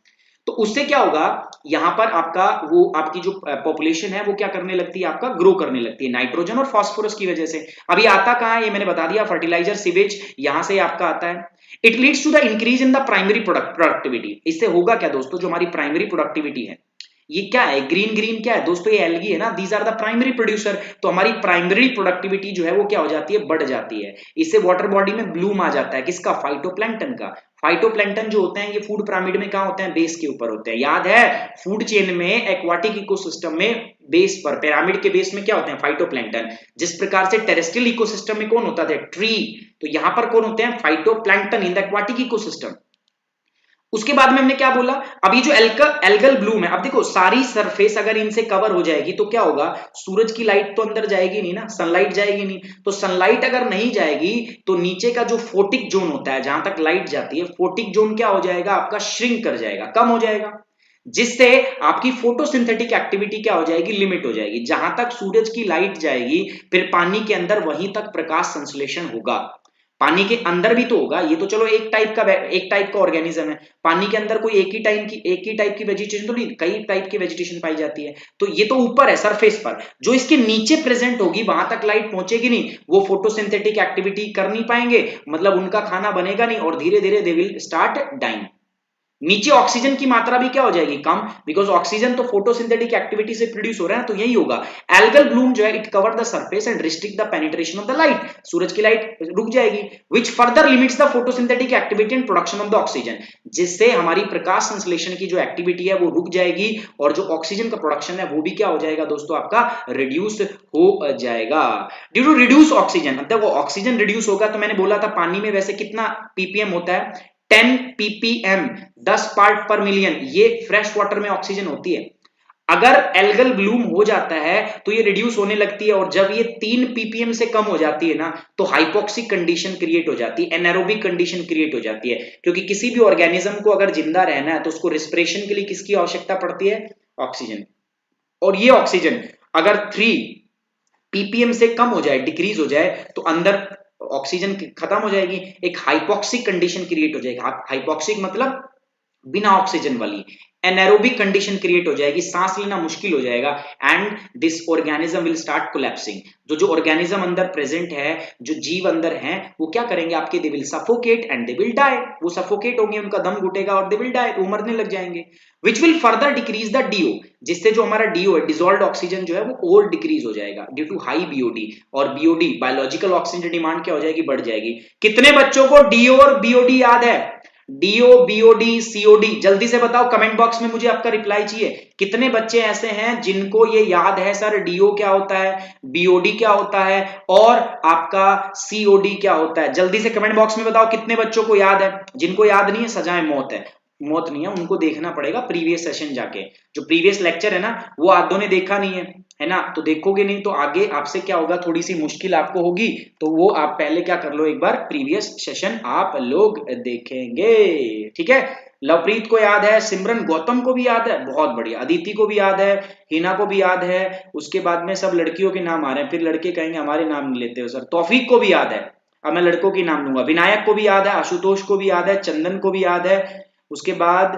तो उससे क्या होगा, यहां पर आपका वो आपकी जो पॉपुलेशन है वो क्या करने लगती है, आपका ग्रो करने लगती है नाइट्रोजन और फास्फोरस की वजह से। अभी आता कहां है ये मैंने बता दिया, फर्टिलाइजर सीवेज यहां से आपका आता है। It leads to the increase in the primary productivity. इससे होगा क्या दोस्तों, जो हमारी प्राइमरी प्रोडक्टिविटी है, ये क्या है, ग्रीन ग्रीन क्या है दोस्तों, ये एल्गी है ना, these are the primary producer. तो हमारी प्राइमरी प्रोडक्टिविटी जो है वो क्या हो जाती है, बढ़ जाती है। इससे वाटर बॉडी में ब्लूम आ जाता है, किसका, फाइटोप्लैंक्टन का। फाइटोप्लैंक्टन जो होते हैं ये फूड पिरामिड में कहां होते हैं, बेस के ऊपर होते हैं। याद है फूड चेन में, एक्वाटिक इकोसिस्टम में बेस पर, पिरामिड के बेस में क्या होते हैं, फाइटोप्लैंक्टन। जिस प्रकार से टेरेस्ट्रियल इकोसिस्टम में कौन होता है, ट्री, तो यहां पर कौन होते हैं, phytoplankton in the aquatic ecosystem. उसके बाद में हमने क्या बोला, अब ये जो एल्गल ब्लूम है, अब देखो सारी सरफेस अगर इनसे कवर हो जाएगी तो क्या होगा, सूरज की लाइट तो अंदर जाएगी नहीं ना, सनलाइट जाएगी नहीं, तो सनलाइट अगर नहीं जाएगी तो नीचे का जो फोटिक जोन होता है, जहां तक लाइट जाती है, फोटिक जोन क्या हो जाएगा आपका, श्रिंक कर जाएगा, कम हो जाएगा, जिससे आपकी फोटोसिंथेटिक एक्टिविटी क्या हो जाएगी, लिमिट हो जाएगी। जहां तक सूरज की लाइट जाएगी फिर पानी के अंदर वहीं तक प्रकाश संश्लेषण होगा। पानी के अंदर भी तो होगा, ये तो चलो एक टाइप का ऑर्गेनिज्म है, पानी के अंदर कोई एक ही टाइप की वेजिटेशन तो नहीं, कई टाइप की वेजिटेशन पाई जाती है। तो ये तो ऊपर है सरफेस पर, जो इसके नीचे प्रेजेंट होगी वहां तक लाइट पहुंचेगी नहीं, वो फोटोसिंथेटिक एक्टिविटी कर नहीं पाएंगे, मतलब उनका खाना बनेगा नहीं और धीरे धीरे दे विल स्टार्ट डाइंग। नीचे ऑक्सीजन की मात्रा भी क्या हो जाएगी, कम, बिकॉज ऑक्सीजन तो फोटोसिंथेटिक एक्टिविटी से प्रोड्यूस हो रहा है, तो यही होगा। एल्गल ब्लूम जो है it cover the surface and restrict the penetration of the light, सूरज की लाइट रुक जाएगी, which further limits the photosynthetic activity and production of the oxygen, जिससे हमारी प्रकाश संश्लेषण की जो एक्टिविटी है वो रुक जाएगी और जो ऑक्सीजन का प्रोडक्शन है वो भी क्या हो जाएगा दोस्तों, आपका रिड्यूस हो जाएगा। ड्यू टू रिड्यूस ऑक्सीजन, मतलब वो ऑक्सीजन रिड्यूस होगा, तो मैंने बोला था पानी में वैसे कितना पीपीएम होता है, 10 ppm, 10 पार्ट पर मिलियन, ये फ्रेश वाटर में ऑक्सीजन होती है। अगर एल्गल ब्लूम हो जाता है तो ये रिड्यूस होने लगती है, और जब ये 3 ppm से कम हो जाती है ना तो हाइपोक्सिक कंडीशन क्रिएट हो जाती है, एनारोबिक कंडीशन क्रिएट हो जाती है। क्योंकि किसी भी ऑर्गेनिज्म को अगर जिंदा रहना है तो उसको रिस्पिरेशन के लिए किसकी आवश्यकता पड़ती है, ऑक्सीजन। और ये ऑक्सीजन अगर 3 ppm से कम हो जाए, डिक्रीज हो जाए, तो अंदर ऑक्सीजन खत्म हो जाएगी, एक हाइपोक्सिक कंडीशन क्रिएट हो जाएगी। हाइपोक्सिक मतलब बिना ऑक्सीजन वाली, एनारोबिक कंडीशन क्रिएट हो जाएगी, सांस लेना मुश्किल हो जाएगा, and this organism will start collapsing. जो ऑर्गेनिज्म अंदर प्रेजेंट है, जो जीव अंदर हैं, वो क्या करेंगे आपके, they will suffocate and they will die, वो सफोकेट होंगे, उनका दम घुटेगा और दे विल डाई, वो मरने लग जाएंगे। Which will further decrease the DO, जिससे जो हमारा डीओ है, डिसॉल्व्ड ऑक्सीजन जो है वो और डिक्रीज हो जाएगा ड्यू टू हाई बीओडी, और बीओडी बायोलॉजिकल ऑक्सीजन डिमांड क्या हो जाएगी, बढ़ जाएगी। कितने बच्चों को डीओ और बीओडी याद है, डीओ बीओडी सीओडी, जल्दी से बताओ, कमेंट बॉक्स में मुझे आपका रिप्लाई चाहिए। कितने बच्चे ऐसे हैं जिनको ये याद है, सर डीओ क्या होता है, बीओडी क्या होता है और आपका सीओडी क्या होता है, जल्दी से कमेंट बॉक्स में बताओ कितने बच्चों को याद है। जिनको याद नहीं है सजाए मौत है, मौत नहीं है, उनको देखना पड़ेगा प्रीवियस सेशन जाके, जो प्रीवियस लेक्चर है ना वो आधों ने देखा नहीं है ना, तो देखोगे नहीं तो आगे आपसे क्या होगा, थोड़ी सी मुश्किल आपको होगी, तो वो आप पहले क्या कर लो, एक बार प्रीवियस सेशन आप लोग देखेंगे, ठीक है। लवप्रीत को याद है, सिमरन गौतम को भी याद है, बहुत बढ़िया, अदिति को भी याद है, हिना को भी याद है, उसके बाद में सब लड़कियों के नाम आ रहे हैं, फिर लड़के कहेंगे हमारे नाम नहीं लेते हो सर। तौफीक को भी याद है, अब मैं लड़कों के नाम लूंगा, विनायक को भी याद है, आशुतोष को भी याद है, चंदन को भी याद है, उसके बाद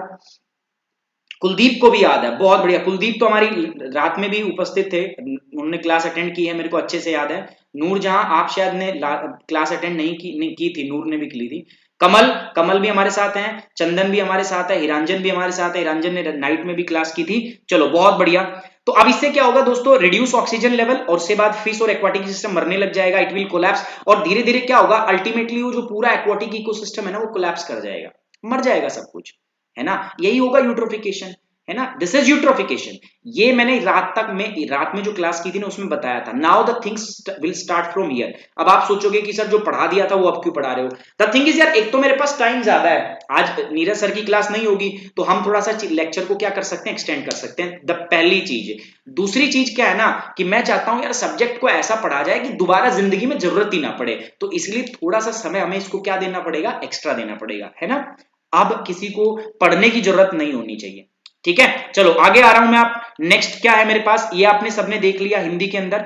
कुलदीप को भी याद है, बहुत बढ़िया। कुलदीप तो हमारी रात में भी उपस्थित थे, उन्होंने क्लास अटेंड की है, मेरे को अच्छे से याद है। नूर जहां आप शायद ने क्लास अटेंड नहीं की थी, नूर ने भी की थी। कमल कमल भी हमारे साथ हैं, चंदन भी हमारे साथ है, हिरांजन भी हमारे साथ है, हिरांजन ने नाइट में भी क्लास की थी। चलो बहुत बढ़िया। तो अब इससे क्या होगा दोस्तों, रिड्यूस ऑक्सीजन लेवल, और उसके बाद फिश और एक्वाटिक सिस्टम मरने लग जाएगा, इट विल कोलैप्स, और धीरे धीरे क्या होगा, अल्टीमेटली वो जो पूरा एक्वाटिक इकोसिस्टम है ना, वो कोलैप्स कर जाएगा, मर जाएगा सब कुछ, है ना। यही होगा यूट्रोफिकेशन, है ना, दिस इज यूट्रोफिकेशन। ये मैंने रात में जो क्लास की थी ना, उसमें बताया था। Now the things will start from here. अब आप सोचोगे कि सर जो पढ़ा दिया था वो अब क्यों पढ़ा रहे हो। द थिंग इज यार, एक तो मेरे पास टाइम ज्यादा है, आज नीरज सर की क्लास नहीं होगी, तो हम थोड़ा सा लेक्चर को क्या कर सकते हैं, एक्सटेंड कर सकते हैं, द पहली चीज। दूसरी चीज क्या है ना, कि मैं चाहता हूं यार सब्जेक्ट को ऐसा पढ़ा जाए कि दोबारा जिंदगी में जरूरत ही ना पड़े, तो इसलिए थोड़ा सा समय हमें इसको क्या देना पड़ेगा, एक्स्ट्रा देना पड़ेगा, है ना। अब किसी को पढ़ने की जरूरत नहीं होनी चाहिए, ठीक है। चलो आगे आ रहा हूं मैं। आप नेक्स्ट क्या है मेरे पास, ये आपने सबने देख लिया हिंदी के अंदर।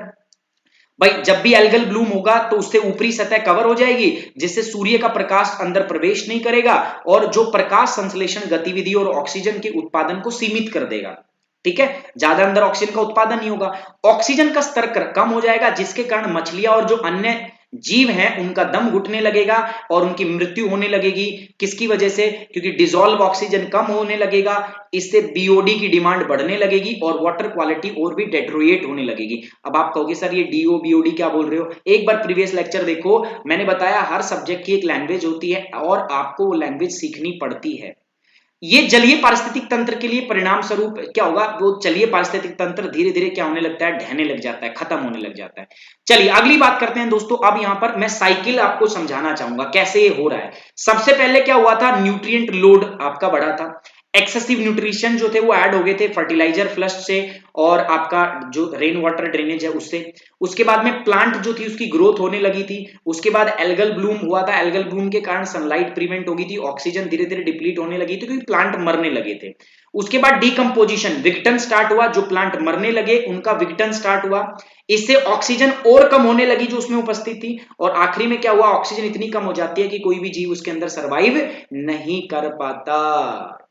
भाई जब भी एल्गल ब्लूम होगा तो उससे ऊपरी सतह कवर हो जाएगी, जिससे सूर्य का प्रकाश अंदर प्रवेश नहीं करेगा, और जो प्रकाश संश्लेषण गतिविधि और ऑक्सीजन के उत्पादन को सीमित कर देगा, ठीक है। ज्यादा अंदर ऑक्सीजन का उत्पादन नहीं होगा, ऑक्सीजन का स्तर कम हो जाएगा, जिसके कारण मछलियां और जो अन्य जीव हैं उनका दम घुटने लगेगा और उनकी मृत्यु होने लगेगी। किसकी वजह से, क्योंकि डिसॉल्व ऑक्सीजन कम होने लगेगा, इससे बीओडी की डिमांड बढ़ने लगेगी और वाटर क्वालिटी और भी डेट्रोएट होने लगेगी। अब आप कहोगे सर ये डीओ बीओडी क्या बोल रहे हो, एक बार प्रीवियस लेक्चर देखो, मैंने बताया हर सब्जेक्ट की एक लैंग्वेज होती है और आपको वो लैंग्वेज सीखनी पड़ती है। ये जलीय पारिस्थितिक तंत्र के लिए परिणाम स्वरूप क्या होगा, वो जलीय पारिस्थितिक तंत्र धीरे धीरे क्या होने लगता है, ढहने लग जाता है, खत्म होने लग जाता है। चलिए अगली बात करते हैं दोस्तों। अब यहां पर मैं साइकिल आपको समझाना चाहूंगा कैसे ये हो रहा है। सबसे पहले क्या हुआ था, न्यूट्रिएंट लोड आपका बढ़ा था, एक्सेसिव न्यूट्रिशन जो थे वो ऐड हो गए थे फर्टिलाइजर फ्लश से और आपका जो रेन वाटर ड्रेनेज है उससे। उसके बाद में प्लांट जो थी उसकी ग्रोथ होने लगी थी। उसके बाद एल्गल ब्लूम हुआ था, एल्गल ब्लूम के कारण सनलाइट प्रिवेंट होगी थी, ऑक्सीजन धीरे धीरे डिप्लीट होने लगी थी क्योंकि प्लांट मरने लगे थे। उसके बाद डिकम्पोजिशन, विघटन स्टार्ट हुआ, जो प्लांट मरने लगे उनका विघटन स्टार्ट हुआ, इससे ऑक्सीजन और कम होने लगी जो उसमें उपस्थित थी, और आखिरी में क्या हुआ, ऑक्सीजन इतनी कम हो जाती है कि कोई भी जीव उसके अंदर सरवाइव नहीं कर पाता,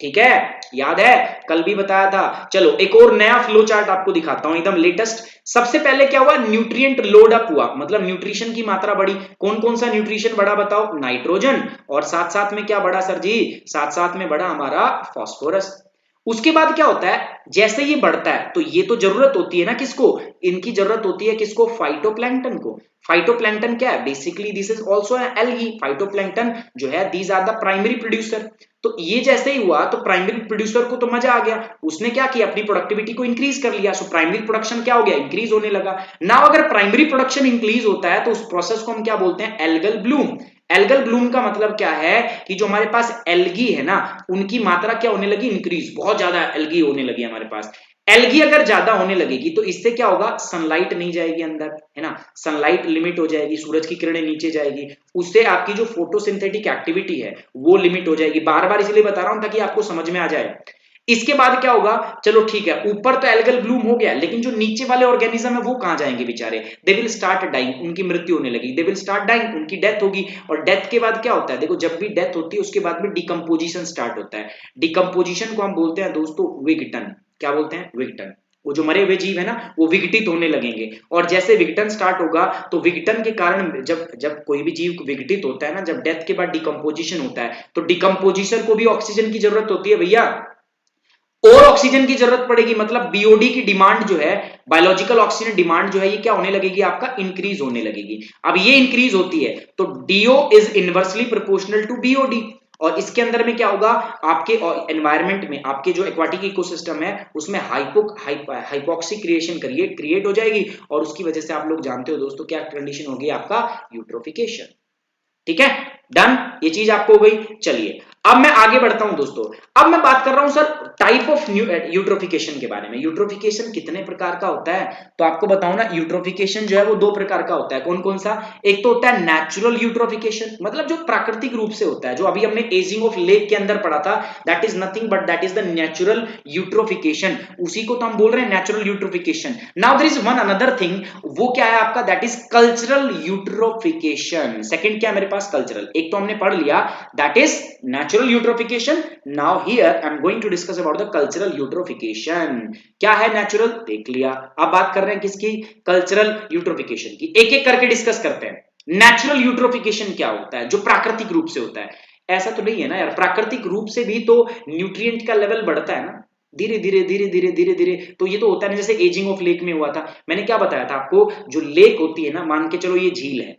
ठीक है। याद है, कल भी बताया था। चलो एक और नया फ्लो चार्ट आपको दिखाता हूं, एकदम लेटेस्ट। सबसे पहले क्या हुआ, न्यूट्रिएंट लोड अप हुआ, मतलब न्यूट्रिशन की मात्रा बढ़ी। कौन कौन सा न्यूट्रिशन बढ़ा बताओ, नाइट्रोजन, और साथ साथ में क्या बढ़ा सर जी, साथ साथ में बढ़ा हमारा फास्फोरस। उसके बाद क्या होता है, जैसे ये बढ़ता है तो ये तो जरूरत होती है ना किसको, इनकी जरूरत होती है किसको, फाइटोप्लैंक्टन को। फाइटोप्लैंक्टन क्या है, basically this is also algae. Phytoplankton जो है these are the primary producer. तो ये जैसे ही हुआ तो प्राइमरी प्रोड्यूसर को तो मजा आ गया, उसने क्या किया, अपनी प्रोडक्टिविटी को इंक्रीज कर लिया, सो प्राइमरी प्रोडक्शन क्या हो गया, इंक्रीज होने लगा। नाउ अगर प्राइमरी प्रोडक्शन इंक्रीज होता है तो उस प्रोसेस को हम क्या बोलते हैं, एल्गल ब्लूम। एल्गल ब्लूम का मतलब क्या है कि जो हमारे पास एल्गी है ना, उनकी मात्रा क्या होने लगी, इंक्रीज, बहुत ज्यादा एल्गी होने लगी हमारे पास। एल्गी अगर ज्यादा होने लगेगी तो इससे क्या होगा, सनलाइट नहीं जाएगी अंदर, है ना, सनलाइट लिमिट हो जाएगी, सूरज की किरणें नीचे जाएगी, उससे आपकी जो फोटोसिंथेटिक एक्टिविटी है वो लिमिट हो जाएगी। बार बार इसलिए बता रहा हूं ताकि आपको समझ में आ जाए। इसके बाद क्या होगा, चलो ठीक है, ऊपर तो एल्गल ब्लूम हो गया, लेकिन जो नीचे वाले ऑर्गेनिज्म है वो कहां जाएंगे बेचारे, दे विल स्टार्ट डाइंग, उनकी मृत्यु होने लगी, दे विल स्टार्ट डाइंग, उनकी डेथ होगी। और डेथ के बाद क्या होता है, देखो जब भी डेथ होती है उसके बाद में डिकम्पोजिशन स्टार्ट होता है। डिकम्पोजिशन को हम बोलते हैं दोस्तों विघटन। क्या बोलते हैं, विघटन। वो जो मरे हुए जीव है ना वो विघटित होने लगेंगे, और जैसे विघटन स्टार्ट होगा तो विघटन के कारण जब जब कोई भी जीव विघटित होता है ना, जब डेथ के बाद डिकम्पोजिशन होता है तो डिकम्पोजिशन को भी ऑक्सीजन की जरूरत होती है भैया, और ऑक्सीजन की जरूरत पड़ेगी, मतलब बीओडी की डिमांड जो है, बायोलॉजिकल ऑक्सीजन डिमांड जो है ये क्या होने लगेगी, आपका इंक्रीज होने लगेगी। अब ये इंक्रीज होती है तो DO is inversely proportional to BOD, और इसके अंदर में क्या होगा, आपके एनवायरमेंट में, आपके जो एक्वाटिक इकोसिस्टम है उसमें हाइपोक्सी क्रिएशन क्रिएट हो जाएगी, और उसकी वजह से आप लोग जानते हो दोस्तों क्या कंडीशन होगी, आपका यूट्रोफिकेशन। ठीक है, डन, ये चीज आपको हो गई। चलिए अब मैं आगे बढ़ता हूं दोस्तों। अब मैं बात कर रहा हूं सर टाइप ऑफ यूट्रोफिकेशन के बारे में। यूट्रोफिकेशन कितने प्रकार का होता है, तो आपको बताऊं ना, यूट्रोफिकेशन जो है वो दो प्रकार का होता है। कौन कौन सा, एक तो होता है नेचुरल यूट्रोफिकेशन, मतलब जो प्राकृतिक रूप से होता है, जो अभी हमने एजिंग ऑफ लेक के अंदर पढ़ा था, that is nothing but that is the natural eutrophication, उसी को तो हम बोल रहे हैं natural eutrophication. Now there is one another thing, वो क्या है आपका, that is cultural eutrophication. Second क्या है मेरे पास, कल्चरल। एक तो हमने पढ़ लिया that is natural natural eutrophication. Now here I'm going to discuss about the cultural eutrophication. क्या है natural देख लिया, अब बात कर रहे हैं किसकी, cultural eutrophication की। एक एक करके डिस्कस करते हैं। नेचुरल यूट्रोफिकेशन क्या होता है, जो प्राकृतिक रूप से होता है। ऐसा तो नहीं है ना यार, प्राकृतिक रूप से भी तो न्यूट्रिएंट का लेवल बढ़ता है ना, धीरे धीरे धीरे धीरे धीरे धीरे। तो ये तो होता है ना, जैसे एजिंग ऑफ लेक में हुआ था। मैंने क्या बताया था आपको, जो लेक होती है ना, मान के चलो ये झील है,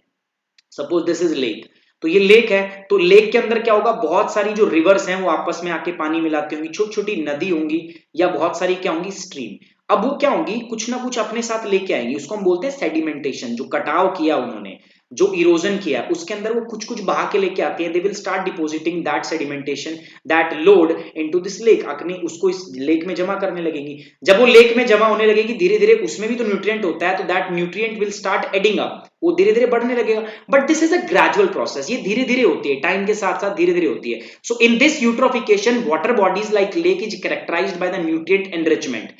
सपोज दिस इज लेक, तो ये लेक है, तो लेक के अंदर क्या होगा, बहुत सारी जो रिवर्स हैं वो आपस में आके पानी मिलाती होंगी, छोटी छोटी नदी होंगी, या बहुत सारी क्या होंगी, स्ट्रीम। अब वो क्या होंगी, कुछ ना कुछ अपने साथ लेके आएंगी, उसको हम बोलते हैं सेडिमेंटेशन। जो कटाव किया उन्होंने, जो इरोजन किया, उसके अंदर वो कुछ कुछ बहा के लेके आती है। They will start depositing that sedimentation, that load into this lake, अपने उसको इस लेक में जमा करने लगेंगी। जब वो लेक में जमा होने लगेगी धीरे धीरे, उसमें भी तो न्यूट्रिएंट होता है, तो that nutrient will start adding up, वो धीरे धीरे बढ़ने लगेगा। But this is a gradual process, ये धीरे धीरे होती है, टाइम के साथ साथ धीरे धीरे होती है। So in this eutrophication water bodies like lake is characterised by the nutrient enrichment.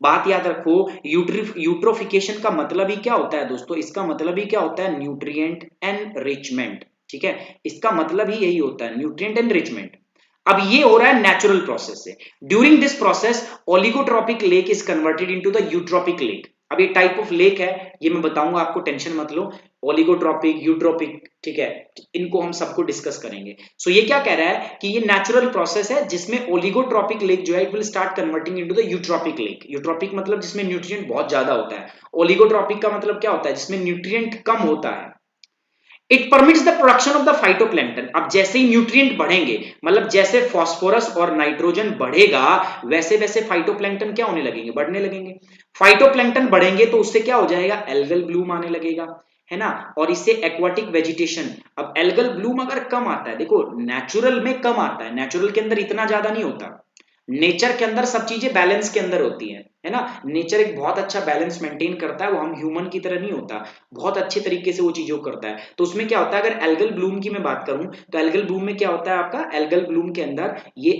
बात याद रखो, यूट्रोफिकेशन का मतलब ही क्या होता है दोस्तों, इसका मतलब ही क्या होता है, न्यूट्रिएंट एनरिचमेंट। ठीक है, इसका मतलब ही यही होता है, न्यूट्रिएंट एनरिचमेंट। अब ये हो रहा है नेचुरल प्रोसेस से। During this process oligotrophic lake is converted into the eutrophic lake. अब ये टाइप ऑफ लेक है, ये मैं बताऊंगा आपको, टेंशन मत लो। ओलिगोट्रॉपिक, यूट्रोपिक, ठीक है, इनको हम सबको डिस्कस करेंगे। सो ये क्या कह रहा है कि ये नेचुरल प्रोसेस है जिसमें ओलिगोट्रॉपिक लेक जो है it will start converting into the eutrophic lake. Eutrophic मतलब जिसमें न्यूट्रिएंट बहुत ज्यादा होता है, ओलिगोट्रॉपिक का मतलब क्या होता है, जिसमें न्यूट्रिएंट कम होता है। It permits the production of the phytoplankton. अब जैसे ही न्यूट्रिएंट बढ़ेंगे, मतलब जैसे फास्फोरस और नाइट्रोजन बढ़ेगा, वैसे वैसे फाइटोप्लैंक्टन क्या होने लगेंगे, बढ़ने लगेंगे। फाइटोप्लैंक्टन बढ़ेंगे तो उससे क्या हो जाएगा, एल्गल ब्लूम आने लगेगा, है ना, और इससे एक्वाटिक वेजिटेशन। अब एल्गल ब्लूम अगर कम आता है, देखो नेचुरल में कम आता है, नेचुरल के अंदर इतना ज्यादा नहीं होता, नेचर के अंदर सब चीजें बैलेंस के अंदर होती हैं, है ना। नेचर एक बहुत अच्छा बैलेंस मेंटेन करता है, वो हम ह्यूमन की तरह नहीं होता, बहुत अच्छे तरीके से वो चीजों को करता है। तो उसमें क्या होता है, अगर एल्गल ब्लूम की मैं बात करूं, तो एल्गल ब्लूम में क्या होता है आपका, एल्गल ब्लूम के अंदर ये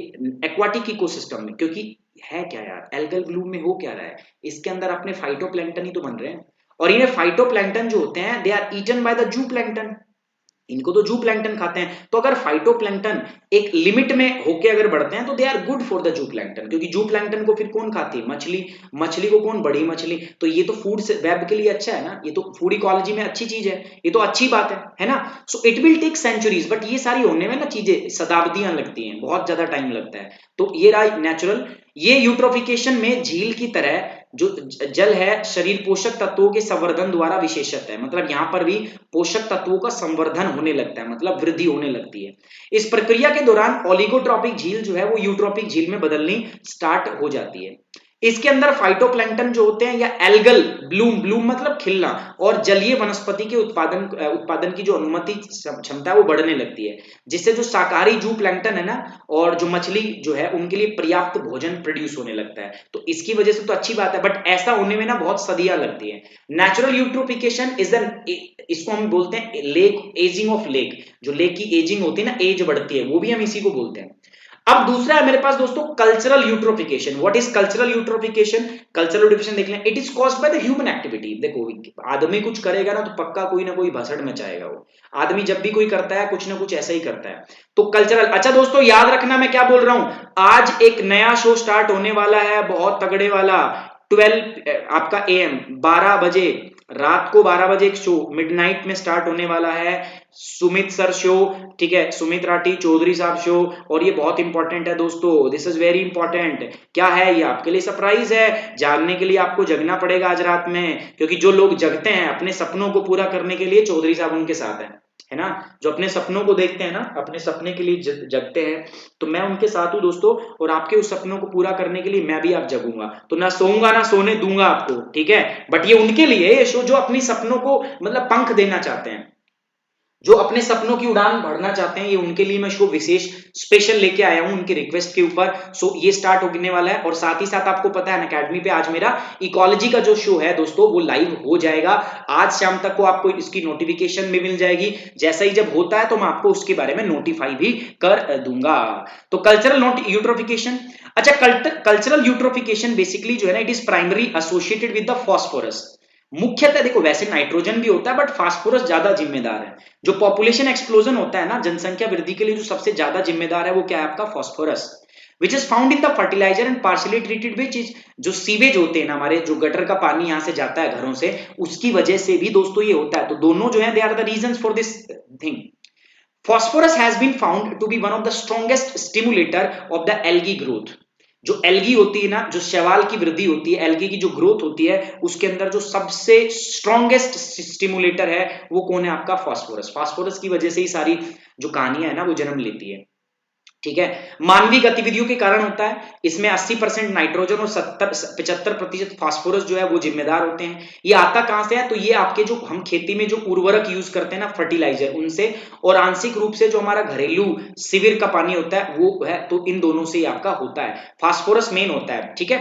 एक्वाटिक इकोसिस्टम में, क्योंकि है क्या यार, एल्गल ब्लूम में हो क्या रहा है, इसके अंदर अपने फाइटोप्लैंक्टन ही तो बन रहे हैं, और इन्हें फाइटोप्लैंक्टन जो होते हैं they are eaten by the zooplankton, इनको तो जू प्लैंक्टन खाते हैं। तो अगर फाइटोप्लैंक्टन एक लिमिट में होके अगर बढ़ते हैं तो they are good for the zooplankton, क्योंकि जू प्लैंक्टन को फिर कौन खाती है, मछली। मछली को कौन, बड़ी मछली। तो ये तो फूड वेब के लिए अच्छा है ना, ये तो फूड इकोलॉजी में अच्छी चीज है, ये तो अच्छी बात है ना। So it will take centuries, but ये सारी होने में ना चीजें शताब्दियां लगती हैं, बहुत ज्यादा टाइम लगता है। तो ये रहा नेचुरल। ये यूट्रोफिकेशन में झील की तरह जो जल है शरीर पोषक तत्वों के संवर्धन द्वारा विशेषत है, मतलब यहां पर भी पोषक तत्वों का संवर्धन होने लगता है, मतलब वृद्धि होने लगती है। इस प्रक्रिया के दौरान ओलिगोट्रॉपिक झील जो है वो यूट्रोपिक झील में बदलनी स्टार्ट हो जाती है। इसके अंदर फाइटोप्लैंक्टन जो होते हैं, या एल्गल ब्लूम, ब्लूम मतलब खिलना, और जलीय वनस्पति के उत्पादन की जो अनुमति क्षमता है वो बढ़ने लगती है, जिससे जो शाकाहारी जू प्लैंक्टन है ना, और जो मछली जो है उनके लिए पर्याप्त भोजन प्रोड्यूस होने लगता है। तो इसकी वजह से तो अच्छी बात है, बट ऐसा होने में ना बहुत सदियां लगती है। नेचुरल यूट्रोफिकेशन इज एन, इसको हम बोलते हैं लेक, एजिंग ऑफ लेक। जो लेक की एजिंग होती है ना, एज बढ़ती है, वो भी हम इसी को बोलते हैं। अब दूसरा है मेरे पास दोस्तों cultural eutrophication. What is cultural eutrophication? Cultural eutrophication देख लें, it is caused by the human activity. देखो आदमी कुछ करेगा ना तो पक्का कोई ना कोई भसड़ मचाएगा, वो आदमी जब भी कोई करता है कुछ ना कुछ ऐसा ही करता है। तो कल्चरल, अच्छा दोस्तों याद रखना मैं क्या बोल रहा हूं, आज एक नया शो स्टार्ट होने वाला है, बहुत तगड़े वाला, 12 आपका AM 12 बजे, रात को 12 बजे एक शो मिडनाइट में स्टार्ट होने वाला है, सुमित सर शो, ठीक है, सुमित राठी चौधरी साहब शो। और ये बहुत इंपॉर्टेंट है दोस्तों, दिस इज वेरी इंपॉर्टेंट। क्या है ये, आपके लिए सरप्राइज है, जागने के लिए आपको जगना पड़ेगा आज रात में, क्योंकि जो लोग जगते हैं अपने सपनों को पूरा करने के लिए, चौधरी साहब उनके साथ है ना, जो अपने सपनों को देखते हैं ना, अपने सपने के लिए जगते हैं, तो मैं उनके साथ हूं दोस्तों, और आपके उस सपनों को पूरा करने के लिए मैं भी आप जगूंगा, तो ना सोऊंगा ना सोने दूंगा आपको, ठीक है। बट ये उनके लिए ये शो जो अपनी सपनों को मतलब पंख देना चाहते हैं, जो अपने सपनों की उड़ान भरना चाहते हैं, ये उनके लिए मैं शो विशेष स्पेशल लेके आया हूं उनके रिक्वेस्ट के ऊपर। सो ये स्टार्ट होने वाला है, और साथ ही साथ आपको पता है अकेडमी पे आज मेरा इकोलॉजी का जो शो है दोस्तों वो लाइव हो जाएगा, आज शाम तक को आपको इसकी नोटिफिकेशन भी मिल जाएगी। जैसा ही जब होता है तो मैं आपको उसके बारे में नोटिफाई भी कर दूंगा। तो कल्चरल यूट्रोफिकेशन, अच्छा कल्चरल यूट्रोफिकेशन बेसिकली जो है ना, it is primary associated with the phosphorus. मुख्यतः देखो वैसे नाइट्रोजन भी होता है बट फास्फोरस ज्यादा जिम्मेदार है। जो पॉपुलेशन एक्सप्लोजन होता है ना, जनसंख्या वृद्धि के लिए जो सबसे ज्यादा जिम्मेदार है वो क्या है आपका, phosphorus, which is found in the fertiliser and partially treated which is, जो सीवेज होते हैं ना हमारे, जो गटर का पानी यहां से जाता है घरों से, उसकी वजह से भी दोस्तों ये होता है। तो दोनों जो है they are the reasons for this thing. Phosphorus has been found to be one of the strongest stimulator of the algae growth। जो एल्गी होती है ना, जो शैवाल की वृद्धि होती है, एल्गी की जो ग्रोथ होती है, उसके अंदर जो सबसे स्ट्रॉन्गेस्ट स्टिमुलेटर है वो कौन है आपका, फास्फोरस। फास्फोरस की वजह से ही सारी जो कहानियां है ना वो जन्म लेती है। ठीक है, मानवीय गतिविधियों के कारण होता है। इसमें 80% नाइट्रोजन और 75% फास्फोरस जो है वो जिम्मेदार होते हैं। ये आता कहां से है, तो ये आपके जो हम खेती में जो उर्वरक यूज करते हैं ना, फर्टिलाइजर, उनसे, और आंशिक रूप से जो हमारा घरेलू सीवर का पानी होता है वो है, तो इन दोनों से ही आपका होता है। फास्फोरस मेन होता है। ठीक है,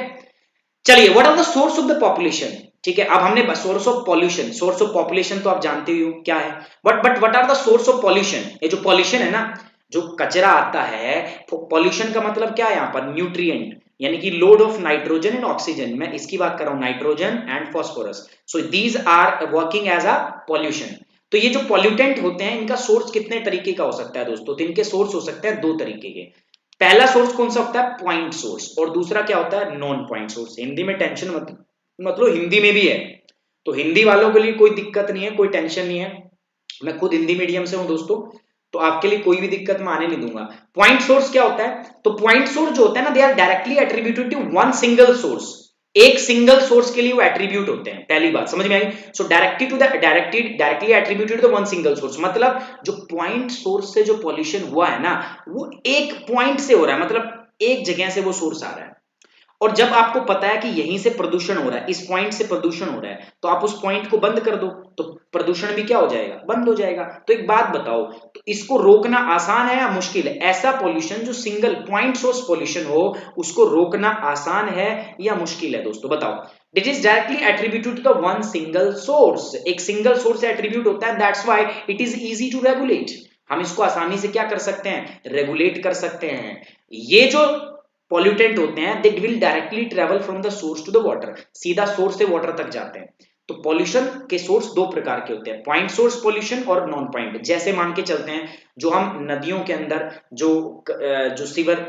चलिए, what are the source of the population. ठीक है, अब हमने source of pollution, source of population तो आप जानते ही हो क्या है, but what are the source of pollution. ये जो पॉल्यूशन है ना, जो कचरा आता है, पॉल्यूशन का मतलब क्या है यहाँ पर, न्यूट्रिएंट, यानी कि load of nitrogen and oxygen, मैं इसकी बात कर रहा हूं, nitrogen and phosphorus. So these are working as a pollution. तो ये जो पॉल्यूटेंट होते हैं इनका सोर्स कितने तरीके का हो सकता है दोस्तों, तो इनके सोर्स हो सकते हैं दो तरीके के। पहला सोर्स कौन सा होता है, पॉइंट सोर्स, और दूसरा क्या होता है, नॉन पॉइंट सोर्स। हिंदी में टेंशन मतलब हिंदी में भी है, तो हिंदी वालों के लिए कोई दिक्कत नहीं है, कोई टेंशन नहीं है, मैं खुद हिंदी मीडियम से हूं दोस्तों, तो आपके लिए कोई भी दिक्कत मैं आने नहीं दूंगा। पॉइंट सोर्स क्या होता है, तो पॉइंट सोर्स जो होता है ना, they are directly attributed to one single source. एक सिंगल सोर्स के लिए वो एट्रीब्यूट होते हैं, पहली बात समझ में आई। So directly attributed to one single source, मतलब जो पॉइंट सोर्स से जो पॉल्यूशन हुआ है ना, वो एक पॉइंट से हो रहा है, मतलब एक जगह से वो सोर्स आ रहा है। और जब आपको पता है कि यहीं से प्रदूषण हो रहा है, इस पॉइंट से प्रदूषण हो रहा है, तो आप उस पॉइंट को बंद कर दो, तो प्रदूषण भी क्या हो जाएगा, बंद हो जाएगा। तो एक बात बताओ, तो इसको रोकना आसान है या मुश्किल है, ऐसा पॉल्यूशन जो सिंगल पॉइंट सोर्स पॉल्यूशन हो, उसको रोकना आसान है या मुश्किल है दोस्तों, बताओ। It is directly attributed to the one single source, एक सिंगल सोर्स से एट्रीब्यूट होता है, that's why it is easy to regulate. हम इसको आसानी से क्या कर सकते हैं, रेगुलेट कर सकते हैं। ये जो पॉल्यूटेंट होते हैं, they will directly travel from the source to the water, सीधा सोर्स से वाटर तक जाते हैं। तो पॉल्यूशन के सोर्स दो प्रकार के होते हैं, पॉइंट सोर्स पॉल्यूशन और नॉन पॉइंट। जैसे मान के चलते हैं, जो हम नदियों के अंदर जो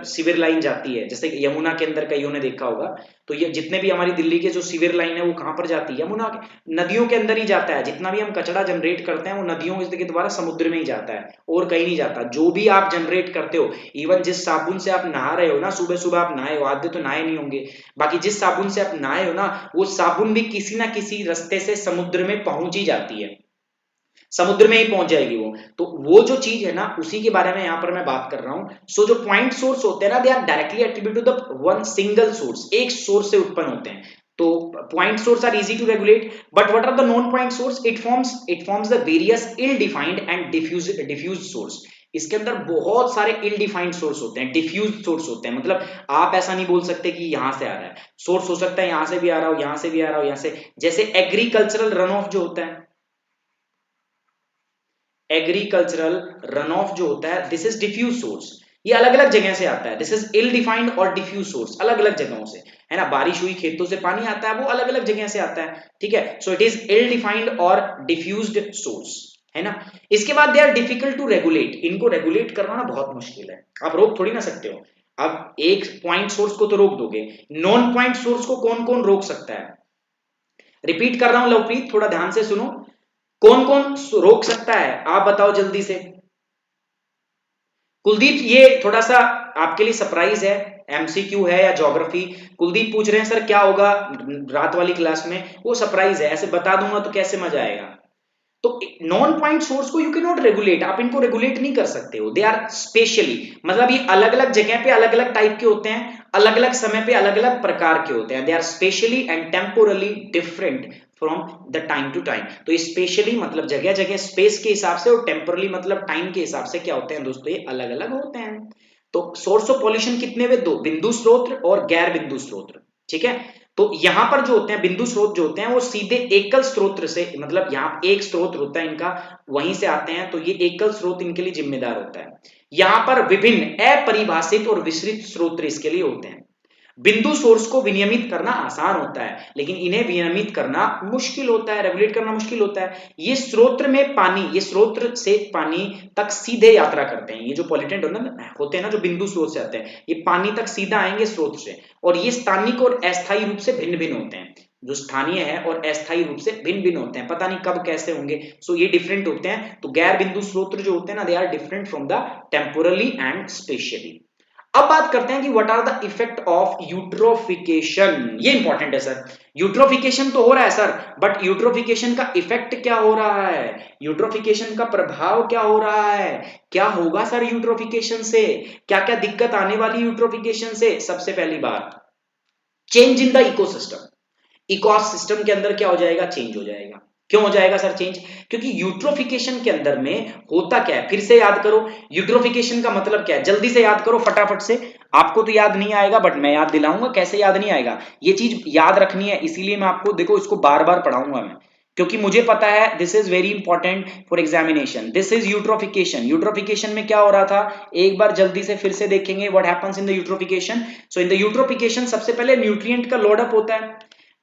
सीवर लाइन जाती है, जैसे यमुना के अंदर कईयों ने देखा होगा, तो ये जितने भी हमारी दिल्ली के जो सीवर लाइन है वो कहां पर जाती है, यमुना के नदियों के अंदर ही जाता है। जितना भी हम कचरा जनरेट करते हैं वो नदियों के द्वारा समुद्र में ही जाता है, और कहीं नहीं जाता। जो भी आप जनरेट करते हो, इवन जिस साबुन से आप नहा रहे हो ना, सुबह सुबह आप नहाए हो, आधे तो नहाए नहीं होंगे, बाकी जिस साबुन से आप नहाए हो ना, वो साबुन भी किसी ना किसी रास्ते से समुद्र में पहुंच ही जाती है, समुद्र में ही पहुंच जाएगी वो। तो वो जो चीज है ना, उसी के बारे में यहां पर मैं बात कर रहा हूं। सो जो पॉइंट सोर्स होते हैं ना, they are directly attribute to the one single source, एक सोर्स से उत्पन्न होते हैं। तो point source are easy to regulate, but what are the non point source, it forms the various ill defined and diffuse source. इसके अंदर बहुत सारे इल डिफाइंड सोर्स होते हैं, डिफ्यूज सोर्स होते हैं, मतलब आप ऐसा नहीं बोल सकते कि यहां से आ रहा है, सोर्स हो सकता है यहां से भी आ रहा हो, यहां से भी आ रहा हो, यहां से, जैसे एग्रीकल्चरल रन ऑफ जो होता है, एग्रीकल्चरल रन ऑफ जो होता है, दिस इज डिफ्यूज सोर्स। ये अलग अलग जगह से आता है, दिस इज इल डिफाइंड और डिफ्यूज सोर्स, अलग अलग जगहों से, है ना। बारिश हुई खेतों से पानी आता है, वो अलग अलग जगह से आता है, ठीक है। So it is ill defined और डिफ्यूज्ड सोर्स, है ना। इसके बाद they are difficult to regulate, इनको रेगुलेट करना ना बहुत मुश्किल है, आप रोक थोड़ी ना सकते हो। अब एक पॉइंट सोर्स को तो रोक दोगे, नॉन पॉइंट सोर्स को कौन कौन रोक सकता है। रिपीट कर रहा हूं लवप्रीत, थोड़ा ध्यान से सुनो, कौन कौन रोक सकता है, आप बताओ जल्दी से। कुलदीप, ये थोड़ा सा आपके लिए सरप्राइज है, एमसीक्यू है या ज्योग्राफी। कुलदीप पूछ रहे हैं सर क्या होगा रात वाली क्लास में, वो सरप्राइज है, ऐसे बता दूंगा तो कैसे मजा आएगा। तो नॉन पॉइंट सोर्स को यू कैन नॉट रेगुलेट, आप इनको रेगुलेट नहीं कर सकते हो, दे आर स्पेशली, मतलब ये अलग अलग जगह पे अलग अलग टाइप के होते हैं, अलग अलग समय पे अलग अलग प्रकार के होते हैं, they are spatially and temporally different from the time to time. तो स्पेशली मतलब जगह जगह स्पेस के हिसाब से, और टेम्पोरली मतलब टाइम के हिसाब से क्या होते हैं दोस्तों, ये अलग अलग होते हैं। तो सोर्स ऑफ पॉल्यूशन कितने हुए, दो, बिंदु स्रोत और गैर बिंदु स्रोत, ठीक है। तो यहां पर जो होते हैं बिंदु स्रोत जो होते हैं वो सीधे एकल स्रोत से, मतलब यहाँ एक स्रोत होता है इनका, वहीं से आते हैं, तो ये एकल स्रोत इनके लिए जिम्मेदार होता है। यहां पर विभिन्न अपरिभाषित और विस्तृत स्रोत इसके लिए होते हैं। बिंदु सोर्स को विनियमित करना आसान होता है, लेकिन इन्हें विनियमित करना मुश्किल होता है, रेगुलेट करना मुश्किल होता है। ये स्रोत से पानी तक सीधे यात्रा करते हैं। ये जो पॉल्यूटेंट होते हैं ना, जो बिंदु स्रोत से आते हैं, ये पानी तक सीधा आएंगे स्रोत से, और ये स्थानिक और अस्थायी रूप से भिन्न भिन्न होते हैं। जो स्थानीय है और अस्थायी रूप से भिन्न भिन्न होते हैं, पता नहीं कब कैसे होंगे। सो ये डिफरेंट होते हैं। तो गैर बिंदु स्रोत जो होते हैं ना, they are different from the temporally and spatially. अब बात करते हैं कि what are the effect of eutrophication. ये इंपॉर्टेंट है सर। यूट्रोफिकेशन तो हो रहा है सर, बट यूट्रोफिकेशन का इफेक्ट क्या हो रहा है, यूट्रोफिकेशन का प्रभाव क्या हो रहा है, क्या होगा सर यूट्रोफिकेशन से, क्या क्या दिक्कत आने वाली यूट्रोफिकेशन से। सबसे पहली बात, change in the ecosystem. Ecosystem के अंदर क्या हो जाएगा, चेंज हो जाएगा। क्यों हो जाएगा सर चेंज, क्योंकि यूट्रोफिकेशन के अंदर में होता क्या है, फिर से याद करो। यूट्रोफिकेशन का मतलब क्या है, जल्दी से याद करो फटाफट से। आपको तो याद नहीं आएगा, बट मैं याद दिलाऊंगा। कैसे याद नहीं आएगा, ये चीज याद रखनी है, इसीलिए मैं आपको देखो इसको बार बार पढ़ाऊंगा मैं, क्योंकि मुझे पता है this is very important for examination. This is eutrophication. Eutrophication में क्या हो रहा था, एक बार जल्दी से फिर से देखेंगे what happens in the eutrophication. So in the eutrophication सबसे पहले न्यूट्रिएंट का लोडअप होता है,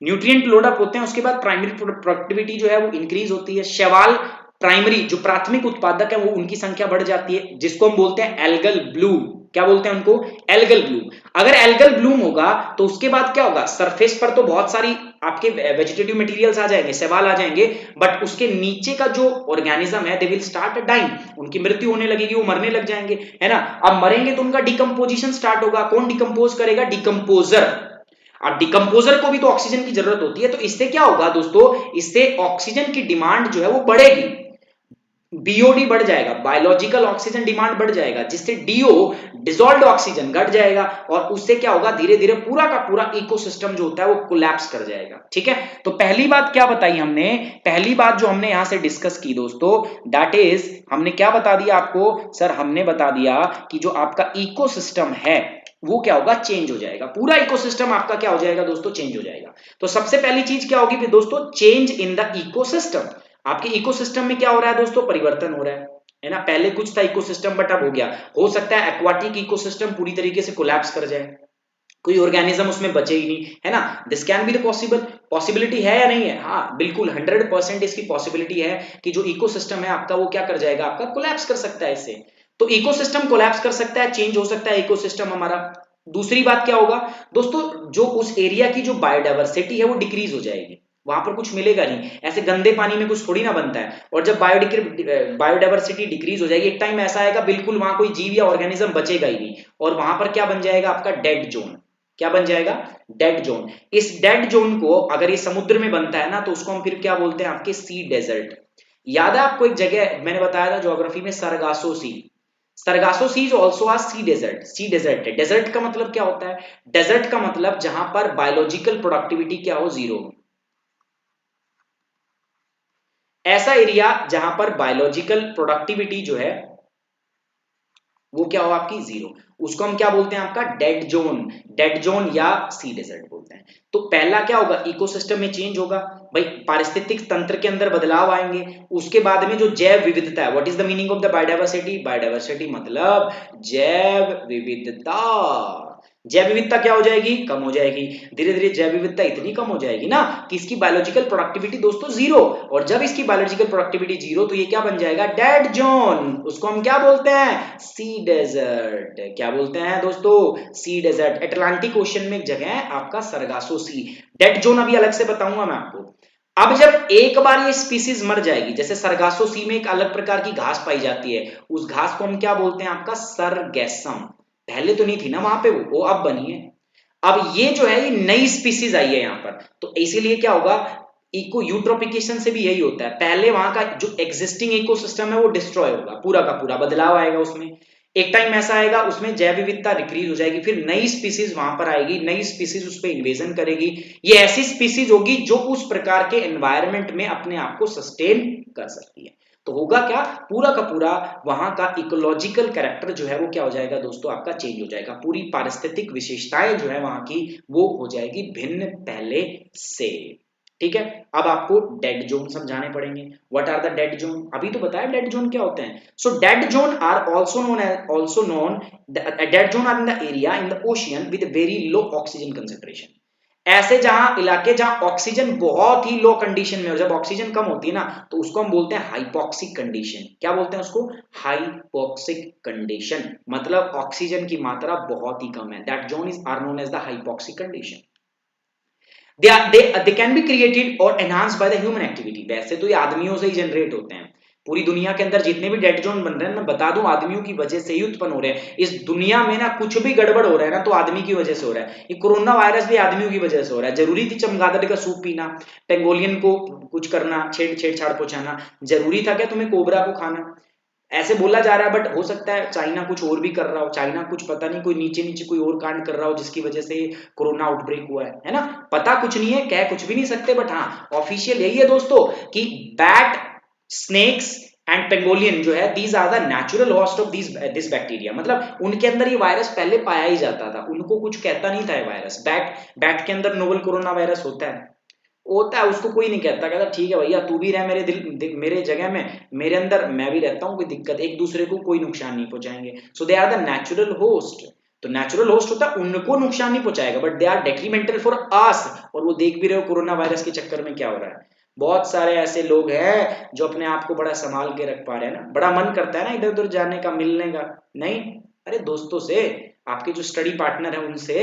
न्यूट्रिएंट लोडअप होते हैं, उसके बाद प्राइमरी प्रोडक्टिविटी जो है वो इंक्रीज होती है। शैवाल प्राइमरी जो प्राथमिक उत्पादक है वो उनकी संख्या बढ़ जाती है, जिसको हम बोलते हैं एल्गल ब्लूम। क्या बोलते हैं उनको, एल्गल ब्लूम। अगर एल्गल ब्लूम होगा तो उसके बाद क्या होगा, सरफेस पर तो बहुत सारी आपके वेजिटेटिव मटेरियल्स आ जाएंगे, शैवाल आ जाएंगे, बट उसके नीचे का जो ऑर्गेनिज्म है दे विल स्टार्ट डाइंग, उनकी मृत्यु होने लगेगी, वो मरने लग जाएंगे, है ना। अब मरेंगे तो उनका डिकम्पोजिशन स्टार्ट होगा। कौन डिकम्पोज करेगा, डिकम्पोजर। अब डिकम्पोजर को भी तो ऑक्सीजन की जरूरत होती है, तो इससे क्या होगा दोस्तों, इससे ऑक्सीजन की डिमांड जो है वो बढ़ेगी, बीओडी बढ़ जाएगा, बायोलॉजिकल ऑक्सीजन डिमांड बढ़ जाएगा, जिससे डीओ डिसॉल्व्ड ऑक्सीजन घट जाएगा, और उससे क्या होगा, धीरे धीरे पूरा का पूरा इकोसिस्टम जो होता है वो कोलैप्स कर जाएगा। ठीक है, तो पहली बात क्या बताई हमने, पहली बात जो हमने यहां से डिस्कस की दोस्तों, दैट इज हमने क्या बता दिया आपको सर, हमने बता दिया कि जो आपका इकोसिस्टम है वो क्या होगा, चेंज हो जाएगा। पूरा इकोसिस्टम आपका क्या हो जाएगा दोस्तों, चेंज हो जाएगा। तो सबसे पहली चीज क्या होगी दोस्तों, चेंज इन द इकोसिस्टम। आपके इकोसिस्टम में क्या हो रहा है दोस्तों, परिवर्तन हो रहा है ना। पहले कुछ था इकोसिस्टम, बट अब हो गया। हो सकता है एक्वाटिक इकोसिस्टम पूरी तरीके से कोलैप्स कर जाए, कोई ऑर्गेनिज्म उसमें बचे ही नहीं, है ना। This can be the possibility है या नहीं है, हाँ बिल्कुल 100% इसकी पॉसिबिलिटी है कि जो इकोसिस्टम है आपका वो क्या कर जाएगा, आपका कोलैप्स कर सकता है इससे। तो इकोसिस्टम कोलैप्स कर सकता है, चेंज हो सकता है इकोसिस्टम हमारा। दूसरी बात क्या होगा दोस्तों, जो उस एरिया की जो बायोडाइवर्सिटी है वो डिक्रीज हो जाएगी, वहां पर कुछ मिलेगा नहीं। ऐसे गंदे पानी में कुछ थोड़ी ना बनता है, और जब बायोडाइवर्सिटी डिक्रीज हो जाएगी, एक टाइम ऐसा आएगा बिल्कुल वहां कोई जीव या ऑर्गेनिज्म बचेगा ही नहीं, और वहां पर क्या बन जाएगा आपका, डेड जोन। क्या बन जाएगा, डेड जोन। इस डेड जोन को अगर ये समुद्र में बनता है ना, तो उसको हम फिर क्या बोलते हैं, आपके सी डेजर्ट। याद है आपको एक जगह मैंने बताया था ज्योग्राफी में, Sargasso sea. Sargasso sea is also a sea desert. Sea desert है। डेजर्ट का मतलब क्या होता है, डेजर्ट का मतलब जहां पर बायोलॉजिकल प्रोडक्टिविटी क्या हो, जीरो। ऐसा एरिया जहां पर बायोलॉजिकल प्रोडक्टिविटी जो है वो क्या हो, आपकी जीरो, उसको हम क्या बोलते हैं, आपका डेड जोन। डेड जोन या सी डेजर्ट बोलते हैं। तो पहला क्या होगा, इकोसिस्टम में चेंज होगा भाई, पारिस्थितिक तंत्र के अंदर बदलाव आएंगे। उसके बाद में जो जैव विविधता है, what is the meaning of the biodiversity, biodiversity मतलब जैव विविधता। जैव विविधता क्या हो जाएगी, कम हो जाएगी। धीरे धीरे जैव विविधता इतनी कम हो जाएगी ना कि इसकी बायोलॉजिकल प्रोडक्टिविटी दोस्तों जीरो, और जब इसकी बायोलॉजिकल प्रोडक्टिविटी जीरो तो ये क्या बन जाएगा, डेड जोन। उसको हम क्या बोलते हैं, सी डेजर्ट। क्या बोलते हैं दोस्तों, सी डेजर्ट। अटलांटिक ओशन में एक जगह है आपका सरगासो सी। डेड जोन अभी अलग से बताऊंगा मैं आपको। अब जब एक बार ये स्पीसीज मर जाएगी, जैसे सरगासो सी में एक अलग प्रकार की घास पाई जाती है, उस घास को हम क्या बोलते हैं, आपका सरगैसम। पहले तो नहीं थी ना वहां पे, वो अब बनी है। अब ये जो है ये नई स्पीसीज आई है यहाँ पर, तो इसीलिए क्या होगा, इको यूट्रोपिकेशन से भी यही होता है, पहले वहां का जो एग्जिस्टिंग इकोसिस्टम है वो डिस्ट्रॉय होगा, पूरा का पूरा बदलाव आएगा उसमें। एक टाइम ऐसा आएगा उसमें जैव विविधता डिक्रीज हो जाएगी, फिर नई स्पीसीज वहां पर आएगी, नई स्पीसीज उस पर इन्वेजन करेगी। ये ऐसी स्पीसीज होगी जो उस प्रकार के एनवायरमेंट में अपने आप को सस्टेन कर सकती है। तो होगा क्या, पूरा का पूरा वहां का इकोलॉजिकल कैरेक्टर जो है वो क्या हो जाएगा दोस्तों, आपका चेंज हो जाएगा। पूरी पारिस्थितिक विशेषताएं जो है वहां की वो हो जाएगी भिन्न पहले से। ठीक है, अब आपको डेड जोन समझाने पड़ेंगे। What are the dead zone, अभी तो बताया डेड जोन क्या होते हैं। So dead zone are also known dead zone are in the area in the ocean with very low oxygen concentration. ऐसे जहां इलाके जहां ऑक्सीजन बहुत ही लो कंडीशन में हो, जब ऑक्सीजन कम होती है ना तो उसको हम बोलते हैं हाइपोक्सिक कंडीशन। क्या बोलते हैं उसको? हाइपोक्सिक कंडीशन, मतलब ऑक्सीजन की मात्रा बहुत ही कम है। That zone is are known as the hypoxic condition. they can be created or enhanced by the human activity। वैसे तो ये आदमियों से ही जनरेट होते हैं। पूरी दुनिया के अंदर जितने भी डेड जोन बन रहे हैं, मैं बता दूं आदमियों की वजह से ही उत्पन्न हो रहे हैं। इस दुनिया में ना कुछ भी गड़बड़ हो रहा है ना तो आदमी की वजह से हो रहा है। ये कोरोना वायरस भी आदमियों की वजह से हो रहा है। जरूरी थी चमगादड़ का सूप पीना, पेंगोलियन को कुछ करना, छेड़छाड़ पहुंचाना? जरूरी था क्या तुम्हें कोबरा को खाना? ऐसे बोला जा रहा है, बट हो सकता है चाइना कुछ और भी कर रहा हो। चाइना कुछ पता नहीं, कोई नीचे नीचे कोई और कांड कर रहा हो जिसकी वजह से कोरोना आउटब्रेक हुआ है ना? पता कुछ नहीं है, कह कुछ भी नहीं सकते, बट हाँ ऑफिशियल यही है दोस्तों कि बैट, स्नेक्स एंड पेंगोलियन जो है these are the natural host of this bacteria. मतलब उनके अंदर ये वायरस पहले पाया ही जाता था, उनको कुछ कहता नहीं था ये वायरस। बैट बैट के अंदर नोवल कोरोना वायरस होता है, उसको कोई नहीं कहता। कहता ठीक है भैया तू भी रह मेरे मेरे जगह में, मेरे अंदर मैं भी रहता हूँ, कोई दिक्कत, एक दूसरे को कोई नुकसान नहीं पहुंचाएंगे। So they are the natural host. तो नेचुरल होस्ट होता है, उनको नुकसान नहीं पहुंचाएगा, but they are detrimental for us. और वो देख भी रहे हो कोरोना वायरस के चक्कर में क्या हो रहा है। बहुत सारे ऐसे लोग हैं जो अपने आप को बड़ा संभाल के रख पा रहे हैं ना। बड़ा मन करता है ना इधर उधर जाने का, मिलने का, नहीं, अरे दोस्तों से, आपके जो स्टडी पार्टनर है उनसे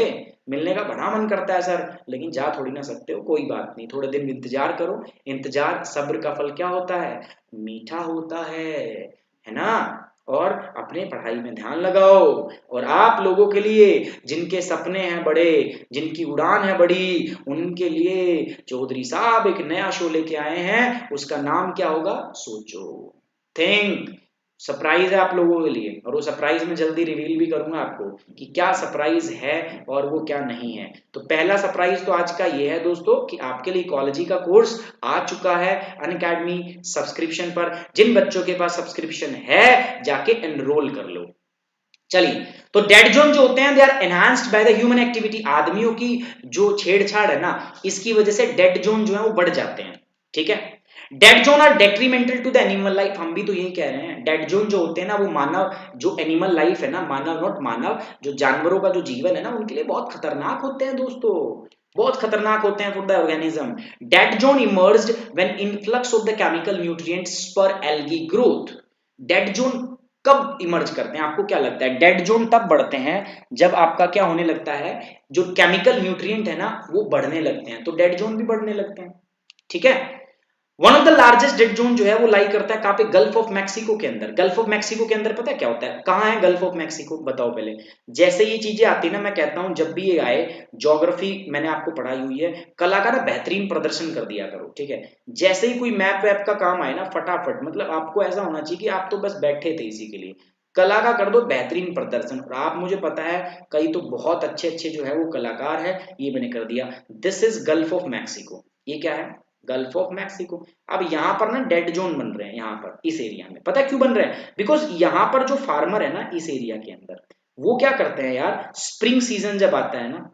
मिलने का बड़ा मन करता है सर, लेकिन जा थोड़ी ना सकते हो। कोई बात नहीं, थोड़े दिन इंतजार करो। इंतजार सब्र का फल क्या होता है? मीठा होता है ना? और अपने पढ़ाई में ध्यान लगाओ। और आप लोगों के लिए जिनके सपने हैं बड़े, जिनकी उड़ान है बड़ी, उनके लिए चौधरी साहब एक नया शो लेके आए हैं। उसका नाम क्या होगा? सोचो, थिंक। सरप्राइज है आप लोगों के लिए, और वो सरप्राइज में जल्दी रिवील भी करूंगा आपको कि क्या सरप्राइज है और वो क्या नहीं है। तो पहला सरप्राइज तो आज का ये है दोस्तों कि आपके लिए इकोलॉजी का कोर्स आ चुका है अनअकैडमी सब्सक्रिप्शन पर। जिन बच्चों के पास सब्सक्रिप्शन है जाके एनरोल कर लो। चलिए, तो डेड जोन जो होते हैं they are enhanced by the human activity. आदमियों की जो छेड़छाड़ है ना, इसकी वजह से डेड जोन जो है वो बढ़ जाते हैं। ठीक है, dead zone are detrimental to the animal life. हम भी तो यही कह रहे हैं, डेड जोन जो होते हैं ना वो मानव जो एनिमल लाइफ है ना, मानव नॉट मानव, जो जानवरों का जो जीवन है ना उनके लिए बहुत खतरनाक होते हैं दोस्तों, बहुत खतरनाक होते हैं for the organism. Dead zone emerged when influx of the chemical nutrients पर एल्गी ग्रोथ। डेड जोन कब इमर्ज करते हैं, आपको क्या लगता है? डेड जोन तब बढ़ते हैं जब आपका क्या होने लगता है, जो केमिकल न्यूट्रिएंट है ना वो बढ़ने लगते हैं, तो डेड जोन भी बढ़ने लगते हैं। ठीक है, one of the largest dead zone जो है वो लाई करता है कहां पे? गल्फ ऑफ मैक्सिको के अंदर। गल्फ ऑफ मैक्सिको के अंदर पता है क्या होता है? कहां है गल्फ ऑफ मैक्सिको, बताओ पहले। जैसे ये चीजें आती है ना, मैं कहता हूं जब भी ये आए, ज्योग्राफी मैंने आपको पढ़ाई हुई है, कला का ना बेहतरीन प्रदर्शन कर दिया करो। ठीक है, जैसे ही कोई मैप वैप का काम आए ना, फटाफट, मतलब आपको ऐसा होना चाहिए कि आप तो बस बैठे थे इसी के लिए, कला का कर दो बेहतरीन प्रदर्शन। और आप, मुझे पता है कई तो बहुत अच्छे अच्छे जो है वो कलाकार है, ये मैंने कर दिया। This is gulf of Mexico. ये क्या है? Gulf of Mexico. अब यहाँ पर ना डेड जोन बन रहे हैं, यहाँ पर इस एरिया में। पता है क्यों बन रहे हैं? बिकॉज यहाँ पर जो फार्मर है ना इस एरिया के अंदर, वो क्या करते हैं यार, स्प्रिंग सीजन जब आता है ना,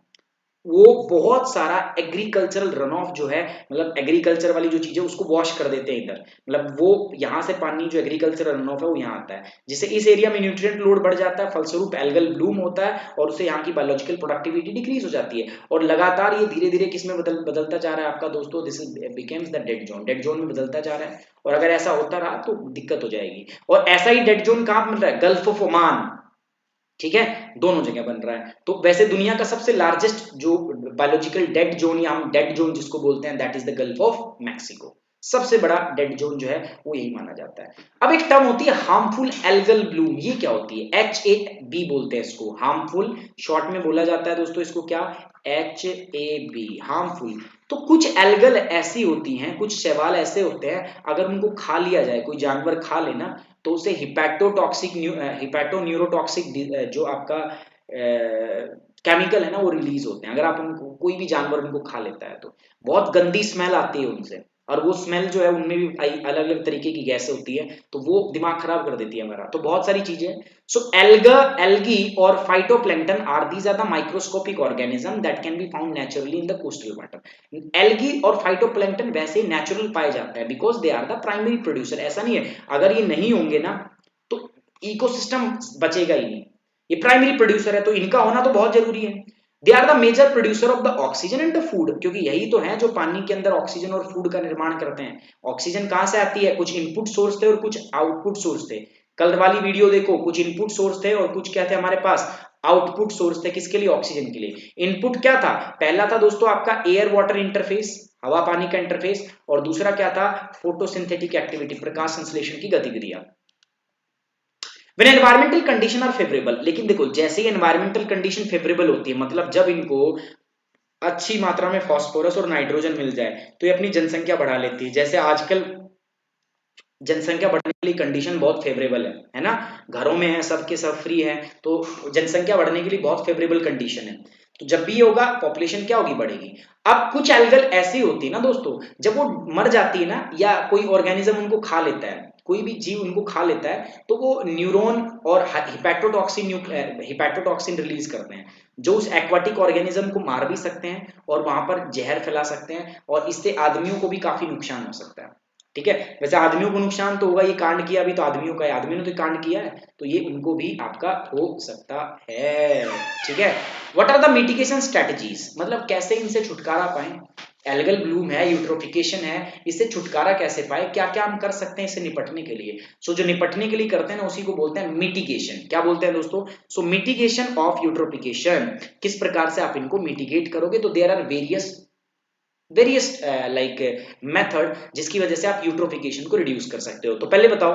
वो बहुत सारा एग्रीकल्चरल रन ऑफ जो है, मतलब एग्रीकल्चर वाली जो चीजें उसको वॉश कर देते हैं इधर। मतलब वो यहाँ से पानी जो एग्रीकल्चरल रन ऑफ है वो यहाँ आता है, जिससे इस एरिया में न्यूट्रिएंट लोड बढ़ जाता है, फलस्वरूप एल्गल ब्लूम होता है और उससे यहाँ की बायोलॉजिकल प्रोडक्टिविटी डिक्रीज हो जाती है। और लगातार ये धीरे धीरे किसमें बदलता जा रहा है आपका दोस्तों? This becomes the dead zone. Dead zone में बदलता जा रहा है, और अगर ऐसा होता रहा तो दिक्कत हो जाएगी। और ऐसा ही डेड जोन कहाँ मिल रहा है? Gulf of Oman. ठीक है, दोनों जगह बन रहा है। तो वैसे दुनिया का सबसे लार्जेस्ट जो बायोलॉजिकल डेड जोन, या हम डेड जोन जिसको बोलते हैं, that is the gulf of Mexico. सबसे बड़ा डेड जोन जो है वो यही माना जाता है। अब एक टर्म होती है हार्मफुल एल्गल ब्लूम। ये क्या होती है? HAB बोलते हैं इसको, हार्मफुल, शॉर्ट में बोला जाता है दोस्तों इसको क्या? HAB, harmful. तो कुछ एल्गल ऐसी होती हैं, कुछ शैवाल ऐसे होते हैं, अगर उनको खा लिया जाए, कोई जानवर खा लेना, तो उसे हिपैटोटॉक्सिक हिपैटो न्यूरोटॉक्सिक जो आपका केमिकल है ना वो रिलीज होते हैं। अगर आप उनको, कोई भी जानवर उनको खा लेता है तो बहुत गंदी स्मेल आती है उनसे। और वो स्मेल जो है उनमें भी अलग अलग तरीके की गैस होती है, तो वो दिमाग खराब कर देती है हमारा। तो बहुत सारी चीजें। सो एल्गी और phytoplankton are these are the microscopic organism that can be found naturally in the coastal water. Algae और फाइटोप्लैंक्टन वैसे ही नेचुरल पाए जाते हैं because they are the primary producer. ऐसा नहीं है अगर ये नहीं होंगे ना तो इकोसिस्टम बचेगा ही नहीं। ये प्राइमरी प्रोड्यूसर है तो इनका होना तो बहुत जरूरी है। They are the major producer of the oxygen and the food, क्योंकि यही तो है जो पानी के अंदर ऑक्सीजन और फूड का निर्माण करते हैं। ऑक्सीजन कहां से आती है? कुछ इनपुट सोर्स थे और कुछ आउटपुट सोर्स थे। कल वाली वीडियो देखो, कुछ इनपुट सोर्स थे और कुछ क्या थे हमारे पास? आउटपुट सोर्स थे। किसके लिए? ऑक्सीजन के लिए। इनपुट क्या था? पहला था दोस्तों आपका एयर वाटर इंटरफेस, हवा पानी का इंटरफेस, और दूसरा क्या था? फोटोसिंथेटिक एक्टिविटी, प्रकाश संश्लेषण की गतिविधियां। When environmental condition are favorable, लेकिन देखो जैसे ही environmental condition favorable होती है, मतलब जब इनको अच्छी मात्रा में फास्फोरस और नाइट्रोजन मिल जाए तो ये अपनी जनसंख्या बढ़ा लेती है। जैसे आजकल जनसंख्या बढ़ने के लिए कंडीशन बहुत फेवरेबल है ना? घरों में है, सबके सब फ्री है, तो जनसंख्या बढ़ने के लिए बहुत फेवरेबल कंडीशन है। तो जब भी ये होगा पॉपुलेशन क्या होगी? बढ़ेगी। अब कुछ एल्गल ऐसी होती है ना दोस्तों, जब वो मर जाती है ना या कोई ऑर्गेनिज्म उनको खा लेता है, कोई भी जीव उनको खा लेता है, तो वो न्यूरॉन और हिपैटोटॉक्सिन रिलीज करते हैं जो उस एक्वाटिक ऑर्गेनिज्म को मार भी सकते हैं और वहां पर जहर फैला सकते हैं, और इससे आदमियों को भी काफी नुकसान हो सकता है। ठीक है, वैसे आदमियों को नुकसान तो होगा, ये कांड किया भी तो आदमियों का है, आदमियों ने तो कांड किया है, तो ये उनको भी आपका हो सकता है। ठीक है, what are the mitigation strategies, मतलब कैसे इनसे छुटकारा पाएं? एल्गल ब्लूम है, यूट्रोफिकेशन है, इससे छुटकारा कैसे पाए? क्या क्या हम कर सकते हैं इससे निपटने के लिए? सो जो निपटने के लिए करते हैं ना उसी को बोलते हैं मिटिगेशन। क्या बोलते हैं दोस्तों? सो मिटिगेशन ऑफ यूट्रोफिकेशन, किस प्रकार से आप इनको मिटिगेट करोगे? तो there are various like method जिसकी वजह से आप यूट्रोफिकेशन को रिड्यूस कर सकते हो। तो पहले बताओ,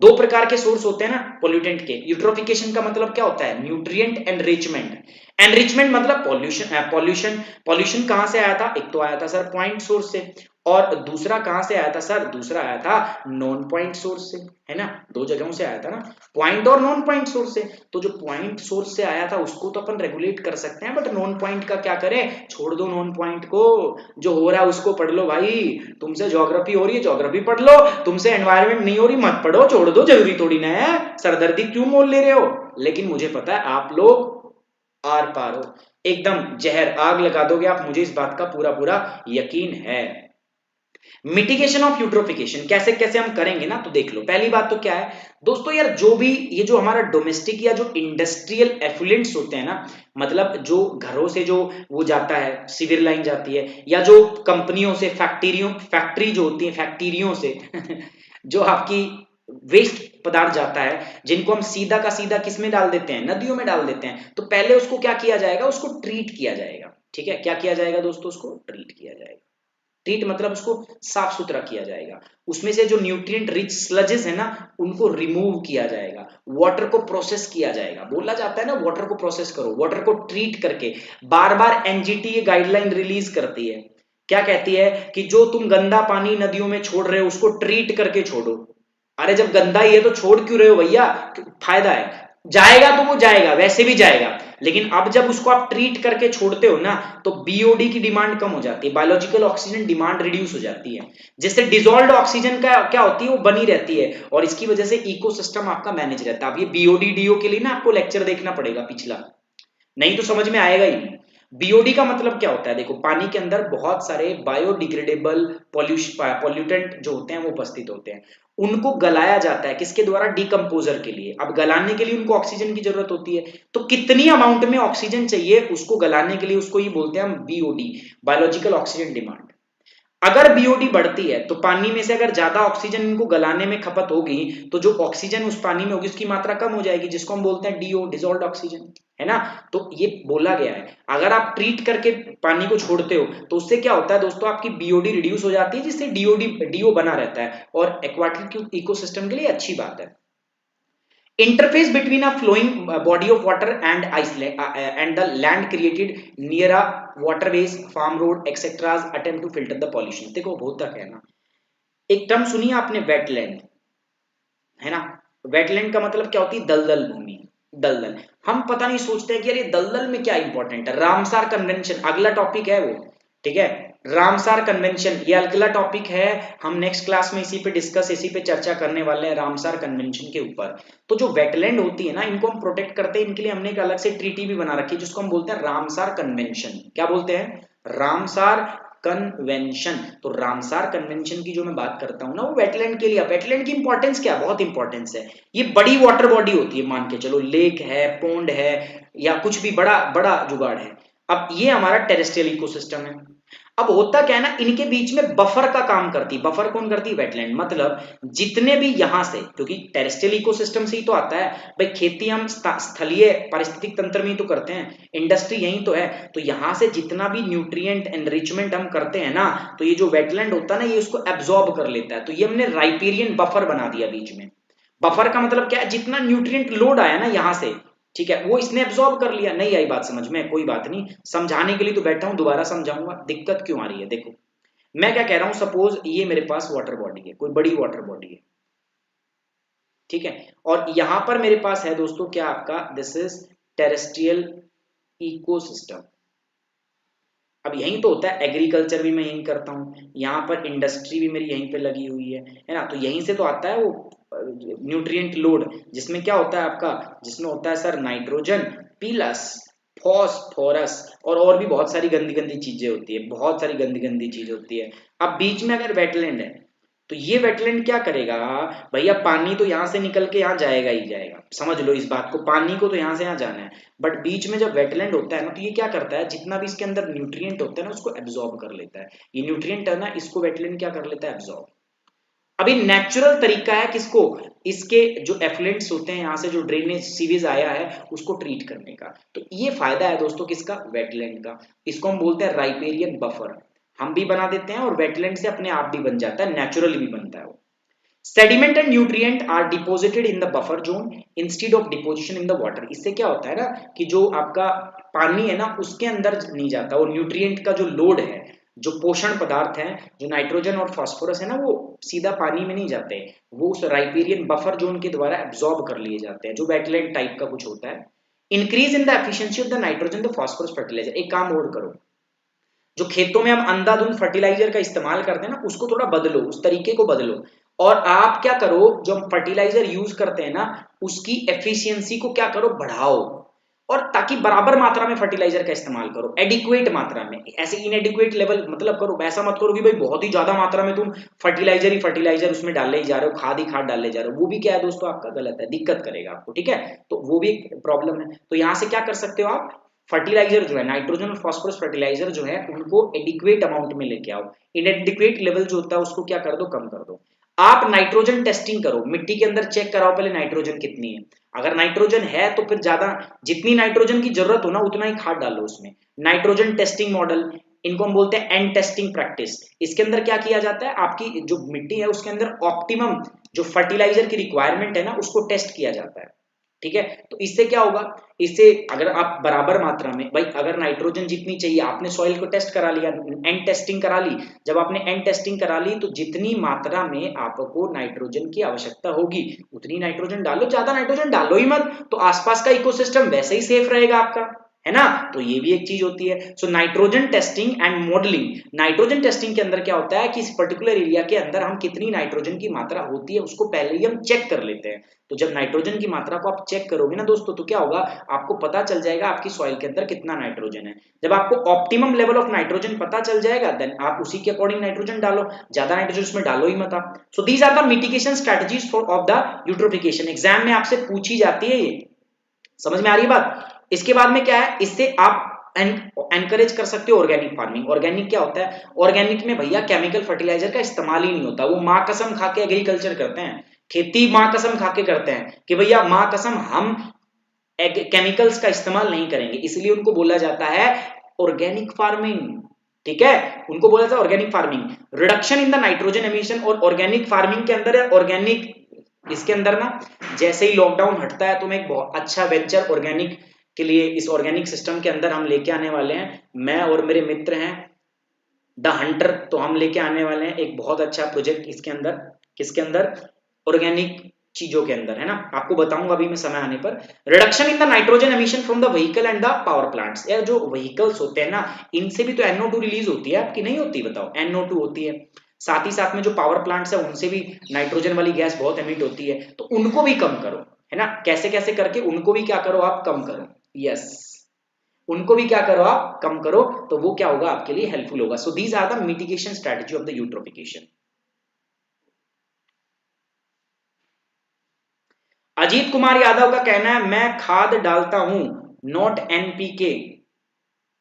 दो प्रकार के सोर्स होते हैं ना पोल्यूटेंट के। यूट्रोफिकेशन का मतलब क्या होता है? Nutrient enrichment. एनरिचमेंट मतलब पॉल्यूशन कहां से आया था? एक तो आया था सर पॉइंट सोर्स से, और दूसरा कहां से आया था सर? दूसरा आया था नॉन पॉइंट सोर्स से, है ना? दो जगहों से आया था ना, पॉइंट और नॉन पॉइंट सोर्स से। तो जो पॉइंट सोर्स से आया था उसको तो अपन रेगुलेट कर सकते हैं, बट नॉन पॉइंट का क्या करें? छोड़ दो नॉन पॉइंट को, जो हो रहा है उसको पढ़ लो भाई। तुमसे ज्योग्राफी हो रही है ज्योग्राफी पढ़ लो, तुमसे एनवायरनमेंट नहीं हो रही मत पढ़ो, छोड़ दो, जरूरी थोड़ी ना है, सरदर्दी क्यों मोल ले रहे हो? लेकिन मुझे पता है आप लोग आर पार हो, एकदम जहर आग लगा दोगे आप, मुझे इस बात का पूरा पूरा यकीन है। मिटिगेशन ऑफ यूट्रोफिकेशन कैसे कैसे हम करेंगे ना, तो देख लो। पहली बात तो क्या है दोस्तों, यार जो भी ये जो हमारा डोमेस्टिक या जो इंडस्ट्रियल एफ्लुएंट्स होते हैं ना, मतलब जो घरों से जो वो जाता है, सीवर लाइन जाती है, या जो कंपनियों से फैक्ट्री जो होती है फैक्ट्रियों से जो आपकी वेस्ट पदार्थ जाता है, जिनको हम सीधा का सीधा किस में डाल देते हैं? नदियों में डाल देते हैं। तो पहले उसको क्या किया जाएगा? उसको ट्रीट किया जाएगा। ठीक है, क्या किया जाएगा दोस्तों? उसको ट्रीट किया जाएगा। ट्रीट मतलब उसको साफ सुथरा किया जाएगा, उसमें से जो न्यूट्रिएंट रिच स्लजेस है ना उनको रिमूव किया जाएगा, वाटर को प्रोसेस किया जाएगा। बोला जाता है ना वाटर को प्रोसेस करो, वाटर को ट्रीट करके। बार बार एनजीटी ये गाइडलाइन रिलीज करती है, क्या कहती है? कि जो तुम गंदा पानी नदियों में छोड़ रहे हो उसको ट्रीट करके छोड़ो। अरे जब गंदा ही है तो छोड़ क्यों रहे हो भैया? फायदा है, जाएगा तो वो जाएगा, वैसे भी जाएगा, लेकिन अब जब उसको आप ट्रीट करके छोड़ते हो ना तो बीओडी की डिमांड कम हो जाती है, बायोलॉजिकल ऑक्सीजन डिमांड रिड्यूस हो जाती है, जिससे डिसॉल्व्ड ऑक्सीजन का क्या होती है? वो बनी रहती है, और इसकी वजह से इकोसिस्टम आपका मैनेज रहता है। अब ये बीओडी डीओ के लिए ना आपको लेक्चर देखना पड़ेगा पिछला, नहीं तो समझ में आएगा ही नहीं। बीओडी का मतलब क्या होता है? देखो पानी के अंदर बहुत सारे बायोडिग्रेडेबल पॉल्यूटेंट जो होते हैं वो उपस्थित होते हैं, उनको गलाया जाता है किसके द्वारा? डिकम्पोजर के लिए। अब गलाने के लिए उनको ऑक्सीजन की जरूरत होती है, तो कितनी अमाउंट में ऑक्सीजन चाहिए उसको गलाने के लिए, उसको ही बोलते हैं हम बीओडी, बायोलॉजिकल ऑक्सीजन डिमांड। अगर बीओडी बढ़ती है तो पानी में से अगर ज्यादा ऑक्सीजन इनको गलाने में खपत होगी तो जो ऑक्सीजन उस पानी में होगी उसकी मात्रा कम हो जाएगी, जिसको हम बोलते हैं डीओ, डिसॉल्व्ड ऑक्सीजन, है ना? तो ये बोला गया है, अगर आप ट्रीट करके पानी को छोड़ते हो तो उससे क्या होता है दोस्तों? आपकी बीओडी रिड्यूस हो जाती है, जिससे डीओ बना रहता है, और एक्वाटिक इकोसिस्टम के लिए अच्छी बात है। Interface between a flowing body of water and and the land created near a waterways, farm road, etc. attempt to filter the pollution। देखो होता क्या है ना, एक टर्म सुनिए आपने, वेटलैंड, है ना? वेटलैंड का मतलब क्या होती है? दलदल भूमि। दलदल, हम पता नहीं सोचते हैं कि यार ये दलदल में क्या इंपॉर्टेंट है। रामसार कन्वेंशन अगला टॉपिक है वो, ठीक है। रामसार कन्वेंशन ये अगला टॉपिक है, हम नेक्स्ट क्लास में इसी पे चर्चा करने वाले हैं, रामसार कन्वेंशन के ऊपर। तो जो वेटलैंड होती है ना, इनको हम प्रोटेक्ट करते हैं, इनके लिए हमने एक अलग से ट्रीटी भी बना रखी है जिसको हम बोलते हैं रामसार कन्वेंशन। क्या बोलते हैं? Ramsar convention. तो रामसार कन्वेंशन की जो मैं बात करता हूं ना, वो वेटलैंड के लिए। वेटलैंड की इंपॉर्टेंस क्या? बहुत इंपॉर्टेंस है। ये बड़ी वाटर बॉडी होती है, मान के चलो लेक है, पोंड है, या कुछ भी बड़ा बड़ा जुगाड़ है। अब ये हमारा टेरेस्ट्रियल इकोसिस्टम है। अब होता क्या है ना, इनके बीच में बफर का काम करती है। बफर कौन करती है? वेटलैंड। मतलब जितने भी यहां से, क्योंकि टेरेस्ट्रियल इकोसिस्टम से ही तो आता है भाई, खेती हम स्थलीय पारिस्थितिक तंत्र में ही तो करते हैं, इंडस्ट्री यही तो है। तो यहां से जितना भी न्यूट्रिएंट एनरिचमेंट हम करते हैं ना, तो ये जो वेटलैंड होता है ना, ये उसको एब्जॉर्ब कर लेता है। तो ये हमने राइपेरियन बफर बना दिया बीच में। बफर का मतलब क्या है? जितना न्यूट्रिएंट लोड आया ना यहां से, ठीक है, वो इसने एब्जॉर्ब कर लिया। नहीं आई बात समझ में? कोई बात नहीं, समझाने के लिए तो बैठा हूं, दोबारा समझाऊंगा। दिक्कत क्यों आ रही है? देखो मैं क्या कह रहा हूं, सपोज ये मेरे पास वाटर बॉडी है, कोई बड़ी वाटर बॉडी है, ठीक है, और यहां पर मेरे पास है दोस्तों क्या आपका, दिस इज टेरेस्ट्रियल इकोसिस्टम। अब यही तो होता है, एग्रीकल्चर भी मैं यही करता हूँ, यहाँ पर इंडस्ट्री भी मेरी यहीं पे लगी हुई है ना। तो यहीं से तो आता है वो न्यूट्रिएंट लोड, जिसमें क्या होता है आपका, जिसमें होता है सर नाइट्रोजन प्लस फॉस्फोरस, और भी बहुत सारी गंदी गंदी चीजें होती है, बहुत सारी गंदी गंदी चीज होती है। अब बीच में अगर वेटलैंड है, तो ये वेटलैंड क्या करेगा भैया, पानी तो यहां से निकल के यहाँ जाएगा ही जाएगा, समझ लो इस बात को, पानी को तो यहाँ से यहाँ जाना है। बट बीच में जब वेटलैंड होता है ना, तो ये क्या करता है, जितना भी इसके अंदर न्यूट्रिएंट होता है ना, उसको एब्जॉर्ब कर लेता है। ये न्यूट्रिएंट है ना, इसको वेटलैंड क्या कर लेता है, एब्जॉर्ब। अभी नेचुरल तरीका है किसको, इसके जो एफ्लुएंट्स होते हैं, यहाँ से जो ड्रेनेज सीवेज आया है उसको ट्रीट करने का। तो ये फायदा है दोस्तों किसका, वेटलैंड का। इसको हम बोलते हैं राइपेरियन बफर। हम भी बना देते हैं और वेटलैंड से अपने आप भी बन जाता है, नेचुरली भी बनता है वो। Sediment and nutrient are deposited in the buffer zone instead of deposition in the water. इससे क्या होता है ना, कि जो आपका पानी है ना, उसके अंदर नहीं जाता, और न्यूट्रिएंट का जो लोड है, जो पोषण पदार्थ है, जो नाइट्रोजन और फास्फोरस है ना, वो सीधा पानी में नहीं जाते, वो उस राइपेरियन बफर जोन के द्वारा एब्जॉर्ब कर लिए जाते हैं, जो वेटलैंड टाइप का कुछ होता है। Increase in the efficiency of the nitrogen the phosphorus fertiliser. एक काम और करो, जो खेतों में हम अंधाधुंध फर्टिलाइजर का इस्तेमाल करते हैं ना, उसको थोड़ा बदलो, उस तरीके को बदलो। और आप क्या करो, जो हम फर्टिलाइजर यूज करते हैं ना, उसकी एफिशिएंसी को क्या करो, बढ़ाओ। और ताकि बराबर मात्रा में फर्टिलाइजर का इस्तेमाल करो, एडिक्वेट मात्रा में, ऐसे इनएडिक्वेट लेवल मतलब करो, ऐसा मत करो कि भाई बहुत ही ज्यादा मात्रा में तुम फर्टिलाइजर ही फर्टिलाइजर उसमें डाले ही जा रहे हो, खाद ही खाद डाले जा रहे हो, वो भी क्या है दोस्तों आपका गलत है, दिक्कत करेगा आपको, ठीक है। तो वो भी एक प्रॉब्लम है। तो यहां से क्या कर सकते हो आप, फर्टिलाइजर जो है, नाइट्रोजन और फास्फोरस फर्टिलाइजर जो है, उनको एडिक्वेट अमाउंट में लेके आओ। इनएडिक्वेट लेवल जो होता है उसको क्या कर दो, कम कर दो। आप नाइट्रोजन टेस्टिंग करो, मिट्टी के अंदर चेक कराओ पहले नाइट्रोजन कितनी है। अगर नाइट्रोजन है तो फिर ज्यादा, जितनी नाइट्रोजन की जरूरत हो ना उतना ही खाद डालो उसमें। नाइट्रोजन टेस्टिंग मॉडल, इनको हम बोलते हैं एंड टेस्टिंग प्रैक्टिस। इसके अंदर क्या किया जाता है, आपकी जो मिट्टी है उसके अंदर ऑप्टिमम जो फर्टिलाइजर की रिक्वायरमेंट है ना, उसको टेस्ट किया जाता है, ठीक है। तो इससे क्या होगा, इससे अगर आप बराबर मात्रा में, भाई अगर नाइट्रोजन जितनी चाहिए, आपने सॉइल को टेस्ट करा लिया, एंड टेस्टिंग करा ली। जब आपने एंड टेस्टिंग करा ली, तो जितनी मात्रा में आपको नाइट्रोजन की आवश्यकता होगी उतनी नाइट्रोजन डालो, ज्यादा नाइट्रोजन डालो ही मत, तो आसपास का इकोसिस्टम वैसे ही सेफ रहेगा आपका, है ना। तो ये भी एक चीज होती है। So nitrogen testing and modelling. Nitrogen testing के अंदर क्या होता है कि इस पर्टिकुलर एरिया के अंदर हम कितनी नाइट्रोजन की मात्रा होती है उसको पहले ही हम चेक कर लेते हैं। तो जब नाइट्रोजन की मात्रा को आप चेक करोगे ना दोस्तों, तो क्या होगा, आपको पता चल जाएगा आपकी सॉइल के अंदर कितना नाइट्रोजन है। जब आपको ऑप्टिमम लेवल ऑफ नाइट्रोजन पता चल जाएगा, देन आप उसी के अकॉर्डिंग नाइट्रोजन डालो, ज्यादा नाइट्रोजन उसमें डालो ही मत आप। So these are the mitigation strategies for of the eutrophication. Exam में आपसे पूछी जाती है ये, समझ में आ रही है बात। इसके बाद में क्या है, इससे आप एनकरेज कर सकते हो ऑर्गेनिक फार्मिंग। ऑर्गेनिक क्या होता है, ऑर्गेनिक में भैया केमिकल फर्टिलाइजर का इस्तेमाल ही नहीं होता। वो माँ कसम खा के एग्रीकल्चर करते हैं, खेती माँ कसम खा के करते हैं कि भैया माँ कसम हम केमिकल्स का इस्तेमाल नहीं करेंगे, इसलिए उनको बोला जाता है ऑर्गेनिक फार्मिंग, ठीक है। उनको बोला जाता है organic farming. Reduction in the nitrogen emission, और ऑर्गेनिक फार्मिंग के अंदर है ऑर्गेनिक, इसके अंदर ना जैसे ही लॉकडाउन हटता है तो मैं एक बहुत अच्छा वेंचर ऑर्गेनिक के लिए, इस ऑर्गेनिक सिस्टम के अंदर हम लेके आने वाले हैं, मैं और मेरे मित्र हैं द हंटर। तो हम लेके आने वाले हैं एक बहुत अच्छा प्रोजेक्ट इसके अंदर, किसके अंदर, ऑर्गेनिक चीजों के अंदर, है ना, आपको बताऊंगा अभी मैं समय आने पर। Reduction in the nitrogen emission from the vehicle and the power plants. यार जो व्हीकल्स होते हैं ना, इनसे भी तो NO2 रिलीज होती है, आपकी नहीं होती, बताओ, NO2 होती है। साथ ही साथ में जो पावर प्लांट्स है उनसे भी नाइट्रोजन वाली गैस बहुत एमिट होती है, तो उनको भी कम करो, है ना, कैसे कैसे करके उनको भी क्या करो आप, कम करो। यस, उनको भी क्या करो आप, कम करो, तो वो क्या होगा आपके लिए, हेल्पफुल होगा। So these are the mitigation strategy of the eutrophication. Ajit Kumar Yadav का कहना है मैं खाद डालता हूं, नॉट NPK।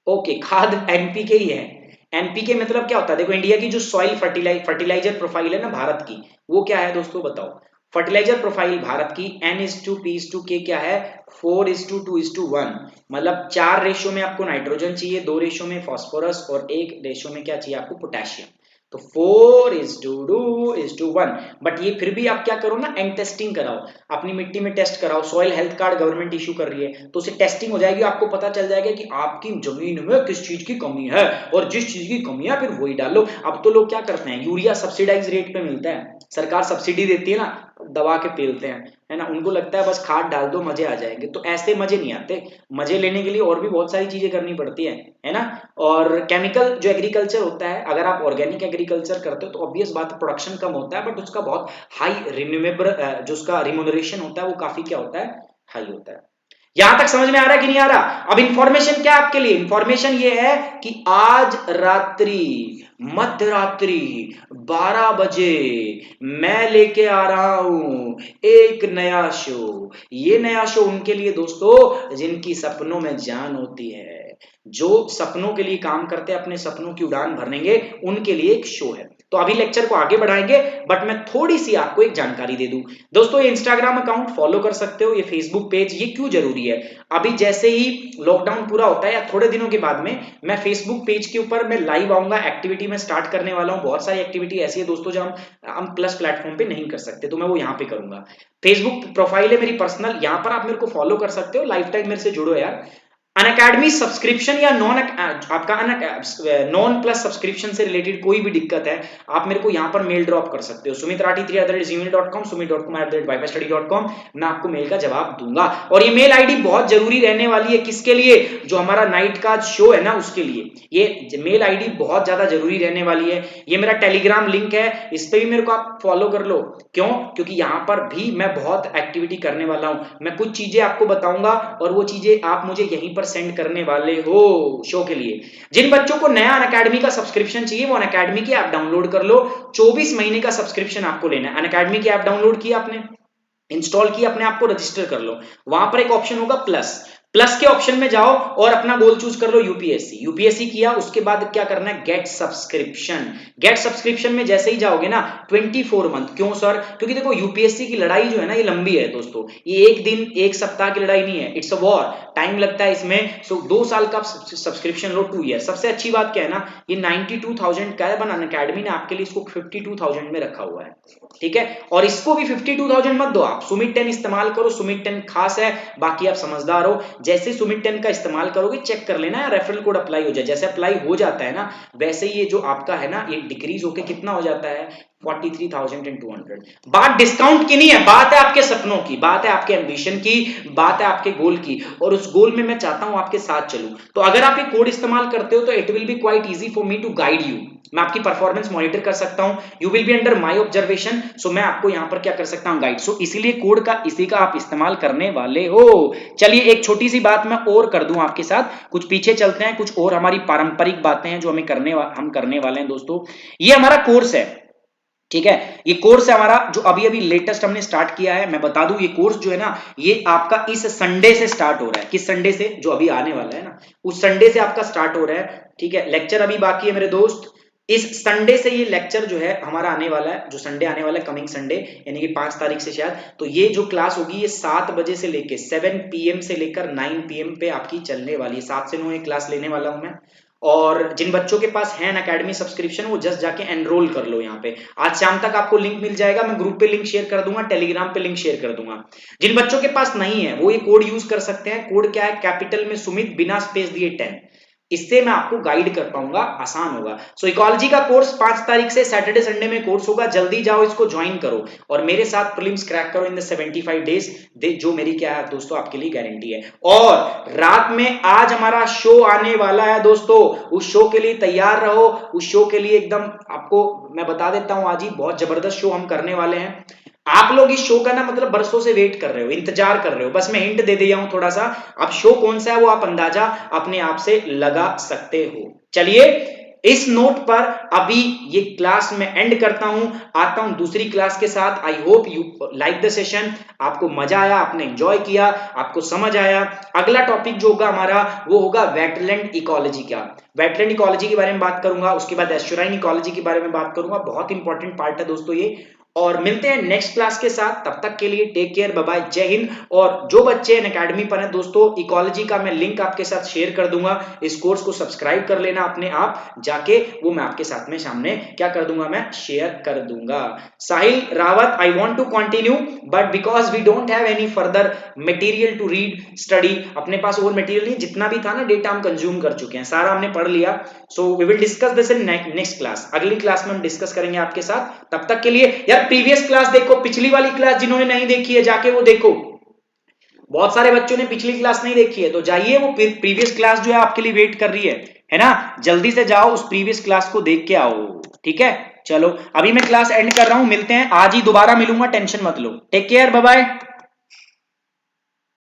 ओके, खाद NPK ही है। NPK मतलब क्या होता है, देखो इंडिया की जो सॉइल फर्टिलाइजर प्रोफाइल है ना भारत की, वो क्या है दोस्तों, बताओ। फर्टिलाइजर प्रोफाइल भारत की N:P:K क्या है, 4:2:1। मतलब 4 रेशो में आपको नाइट्रोजन चाहिए, 2 रेशो में फॉस्फोरस और 1 रेशो में क्या चाहिए आपको, पोटेशियम। तो 4:2:1। बट ये फिर भी आप क्या करो ना, एंड टेस्टिंग कराओ, अपनी मिट्टी में टेस्ट कराओ। Soil health card government issue कर रही है, तो उसे टेस्टिंग हो जाएगी, आपको पता चल जाएगा कि आपकी जमीन में किस चीज की कमी है, और जिस चीज की कमी है फिर वही डालो। अब तो लोग क्या करते हैं, यूरिया सब्सिडाइज रेट पे मिलता है, सरकार सब्सिडी देती है ना, दबा के पेलते हैं, है ना, उनको लगता है बस खाद डाल दो मजे आ जाएंगे, तो ऐसे मजे नहीं आते। मजे लेने के लिए और भी बहुत सारी चीजें करनी पड़ती है ना। और केमिकल जो एग्रीकल्चर होता है, अगर आप ऑर्गेनिक एग्रीकल्चर करते हो तो ऑब्वियस बात है प्रोडक्शन कम होता है, बट उसका बहुत हाई रिन्यूएबल जो उसका रिम्यूनरेशन होता है वो काफी क्या होता है, हाई होता है। यहां तक समझ में आ रहा है कि नहीं आ रहा। अब इंफॉर्मेशन क्या है आपके लिए, इंफॉर्मेशन ये है कि आज रात्रि, मध्य रात्रि 12 बजे मैं लेके आ रहा हूं एक नया शो। ये नया शो उनके लिए दोस्तों जिनकी सपनों में जान होती है, जो सपनों के लिए काम करते हैं, अपने सपनों की उड़ान भरनेंगे, उनके लिए एक शो है। तो अभी लेक्चर को आगे बढ़ाएंगे, बट मैं थोड़ी सी आपको एक जानकारी दे दूं दोस्तों। ये इंस्टाग्राम अकाउंट फॉलो कर सकते हो, ये फेसबुक पेज, ये क्यों जरूरी है, अभी जैसे ही लॉकडाउन पूरा होता है या थोड़े दिनों के बाद में मैं फेसबुक पेज के ऊपर मैं लाइव आऊंगा, एक्टिविटी में स्टार्ट करने वाला हूं। बहुत सारी एक्टिविटी ऐसी है दोस्तों जो हम प्लस प्लेटफॉर्म पे नहीं कर सकते, तो मैं वो यहाँ पे करूंगा। फेसबुक प्रोफाइल है मेरी पर्सनल, यहाँ पर आप मेरे को फॉलो कर सकते हो, लाइफ टाइम मेरे से जुड़ो यार। अनअकैडमी सब्सक्रिप्शन या आपका नॉन प्लस सब्सक्रिप्शन से रिलेटेड कोई भी दिक्कत है, आप मेरे को यहाँ पर मेल ड्रॉप कर सकते हो, sumitrathi3@gmail.com, sumit.kumar@wifi-study.com। मैं आपको मेल का जवाब दूंगा। और ये मेल आईडी बहुत जरूरी रहने वाली है, किसके लिए, जो हमारा नाइट का शो है ना उसके लिए ये मेल आईडी बहुत ज्यादा जरूरी रहने वाली है। ये मेरा टेलीग्राम लिंक है, इस पे भी मेरे को आप फॉलो कर लो। क्यों, क्योंकि यहाँ पर भी मैं बहुत एक्टिविटी करने वाला हूँ, मैं कुछ चीजें आपको बताऊंगा और वो चीजें आप मुझे यहीं पर सेंड करने वाले हो शो के लिए। जिन बच्चों को नया अनअकैडमी का सब्सक्रिप्शन चाहिए वो अनअकैडमी की ऐप डाउनलोड कर लो। 24 महीने का सब्सक्रिप्शन आपको लेना है। अनअकैडमी की ऐप डाउनलोड की आपने, इंस्टॉल की, अपने आप को रजिस्टर कर लो। वहां पर एक ऑप्शन होगा प्लस, प्लस के ऑप्शन में जाओ और अपना गोल चूज कर लो यूपीएससी। यूपीएससी किया, उसके बाद क्या करना है, गेट सब्सक्रिप्शन। गेट सब्सक्रिप्शन में जैसे ही जाओगे ना 24 मंथ। क्यों सर, क्योंकि देखो यूपीएससी की लड़ाई जो है ना ये लंबी है दोस्तों, ये एक दिन एक सप्ताह की लड़ाई नहीं है, इट्स अ वॉर, टाइम लगता है इसमें। सो 2 साल का सब्सक्रिप्शन लो, 2 ईयर। सबसे अच्छी बात क्या है ना, ये 92,000 का है, बन अनअकैडमी ने आपके लिए इसको 52,000 में रखा हुआ है, ठीक है। और इसको भी 52,000 मत दो, आप सुमित 10 इस्तेमाल करो, सुमित 10 खास है, बाकी आप समझदार हो। जैसे सुमित 10 का इस्तेमाल करोगे चेक कर लेना रेफरल कोड अप्लाई हो जाए, जैसे अप्लाई हो जाता है ना वैसे ही ये जो आपका है ना ये डिक्रीज होके कितना हो जाता है, 43,200। बात डिस्काउंट की नहीं है, बात है आपके सपनों की, बात है आपके एम्बिशन की, बात है आपके गोल की, और उस गोल में मैं चाहता हूं आपके साथ चलूं। तो अगर आप ये कोड इस्तेमाल करते हो तो it will be quite easy for me to guide you. मैं आपकी परफॉर्मेंस मॉनिटर कर सकता हूं, you will be under my observation. So मैं आपको यहां पर क्या कर सकता हूं, गाइड। सो इसीलिए कोड का इसी का आप इस्तेमाल करने वाले हो। चलिए एक छोटी सी बात मैं और कर दूं आपके साथ, कुछ पीछे चलते हैं, कुछ और हमारी पारंपरिक बातें हैं जो हम करने वाले हैं दोस्तों। ये हमारा कोर्स है, ठीक है, ये कोर्स है हमारा जो अभी अभी लेटेस्ट हमने स्टार्ट किया है। मैं बता दूं ये कोर्स जो है ना ये आपका इस संडे से स्टार्ट हो रहा है। किस संडे से, जो अभी आने वाला है ना उस संडे से आपका स्टार्ट हो रहा है, ठीक है। लेक्चर अभी बाकी है मेरे दोस्त, इस संडे से ये लेक्चर जो है हमारा आने वाला है, जो संडे आने वाला है कमिंग संडे, यानी कि 5 तारीख से शायद। तो ये जो क्लास होगी ये 7 बजे से लेके 7 PM से लेकर 9 PM पे आपकी चलने वाली है। 7 से 9 एक क्लास लेने वाला हूं मैं। और जिन बच्चों के पास है अनअकैडमी सब्सक्रिप्शन वो जस्ट जाके एनरोल कर लो यहाँ पे। आज शाम तक आपको लिंक मिल जाएगा, मैं ग्रुप पे लिंक शेयर कर दूंगा, टेलीग्राम पे लिंक शेयर कर दूंगा। जिन बच्चों के पास नहीं है वो ये कोड यूज कर सकते हैं। कोड क्या है, कैपिटल में सुमित बिना स्पेस दिए 10। इससे मैं आपको गाइड कर पाऊंगा, आसान होगा। सो इकोलॉजी का कोर्स 5 तारीख से सैटरडे संडे में कोर्स होगा, जल्दी जाओ इसको ज्वाइन करो और मेरे साथ प्रीलिम्स क्रैक करो इन द 75 डेज, जो मेरी क्या है दोस्तों आपके लिए गारंटी है। और रात में आज हमारा शो आने वाला है दोस्तों, उस शो के लिए तैयार रहो, उस शो के लिए एकदम आपको मैं बता देता हूं, आज ही बहुत जबरदस्त शो हम करने वाले हैं। आप लोग इस शो का ना मतलब बरसों से वेट कर रहे हो, इंतजार कर रहे हो, बस मैं हिंट दे दिया हूं थोड़ा सा। अब शो कौन सा है वो आप अंदाजा अपने आप से लगा सकते हो। चलिए इस नोट पर अभी ये क्लास में एंड करता हूं, आता हूं दूसरी क्लास के साथ। I hope you like the session, आपको मजा आया, आपने एंजॉय किया, आपको समझ आया। अगला टॉपिक जो होगा हमारा वो होगा वेटलैंड इकोलॉजी का। वेटलैंड इकोलॉजी के बारे में बात करूंगा, उसके बाद एस्चुराइन इकोलॉजी के बारे में बात करूंगा। बहुत इंपॉर्टेंट पार्ट है दोस्तों ये। और मिलते हैं नेक्स्ट क्लास के साथ, तब तक के लिए टेक केयर, बाय बाय, जय हिंद। और जो बच्चे अकेडमी पर हैं दोस्तों, इकोलॉजी का मैं लिंक आपके साथ शेयर कर दूंगा, इस कोर्स को सब्सक्राइब कर लेना अपने आप जाके, वो मैं आपके साथ में सामने क्या कर दूंगा, मैं शेयर कर दूंगा। Sahil Rawat, I want to continue but because we don't have any further material to read study, अपने पास और मटेरियल नहीं, जितना भी था ना डेटा हम कंज्यूम कर चुके हैं, सारा हमने पढ़ लिया। So we will discuss this in next class, अगली क्लास में हम डिस्कस करेंगे आपके साथ। तब तक के लिए यार प्रीवियस क्लास देखो, पिछली वाली क्लास जिन्होंने नहीं देखी है जाके वो देखो, बहुत सारे बच्चों ने पिछली क्लास नहीं देखी है, तो जाइए वो प्रीवियस क्लास जो है आपके लिए वेट कर रही है ना, जल्दी से जाओ उस प्रीवियस क्लास को देख के आओ, ठीक है। चलो अभी मैं क्लास एंड कर रहा हूं, मिलते हैं, आज ही दोबारा मिलूंगा, टेंशन मत लो, टेक केयर, बाय बाय।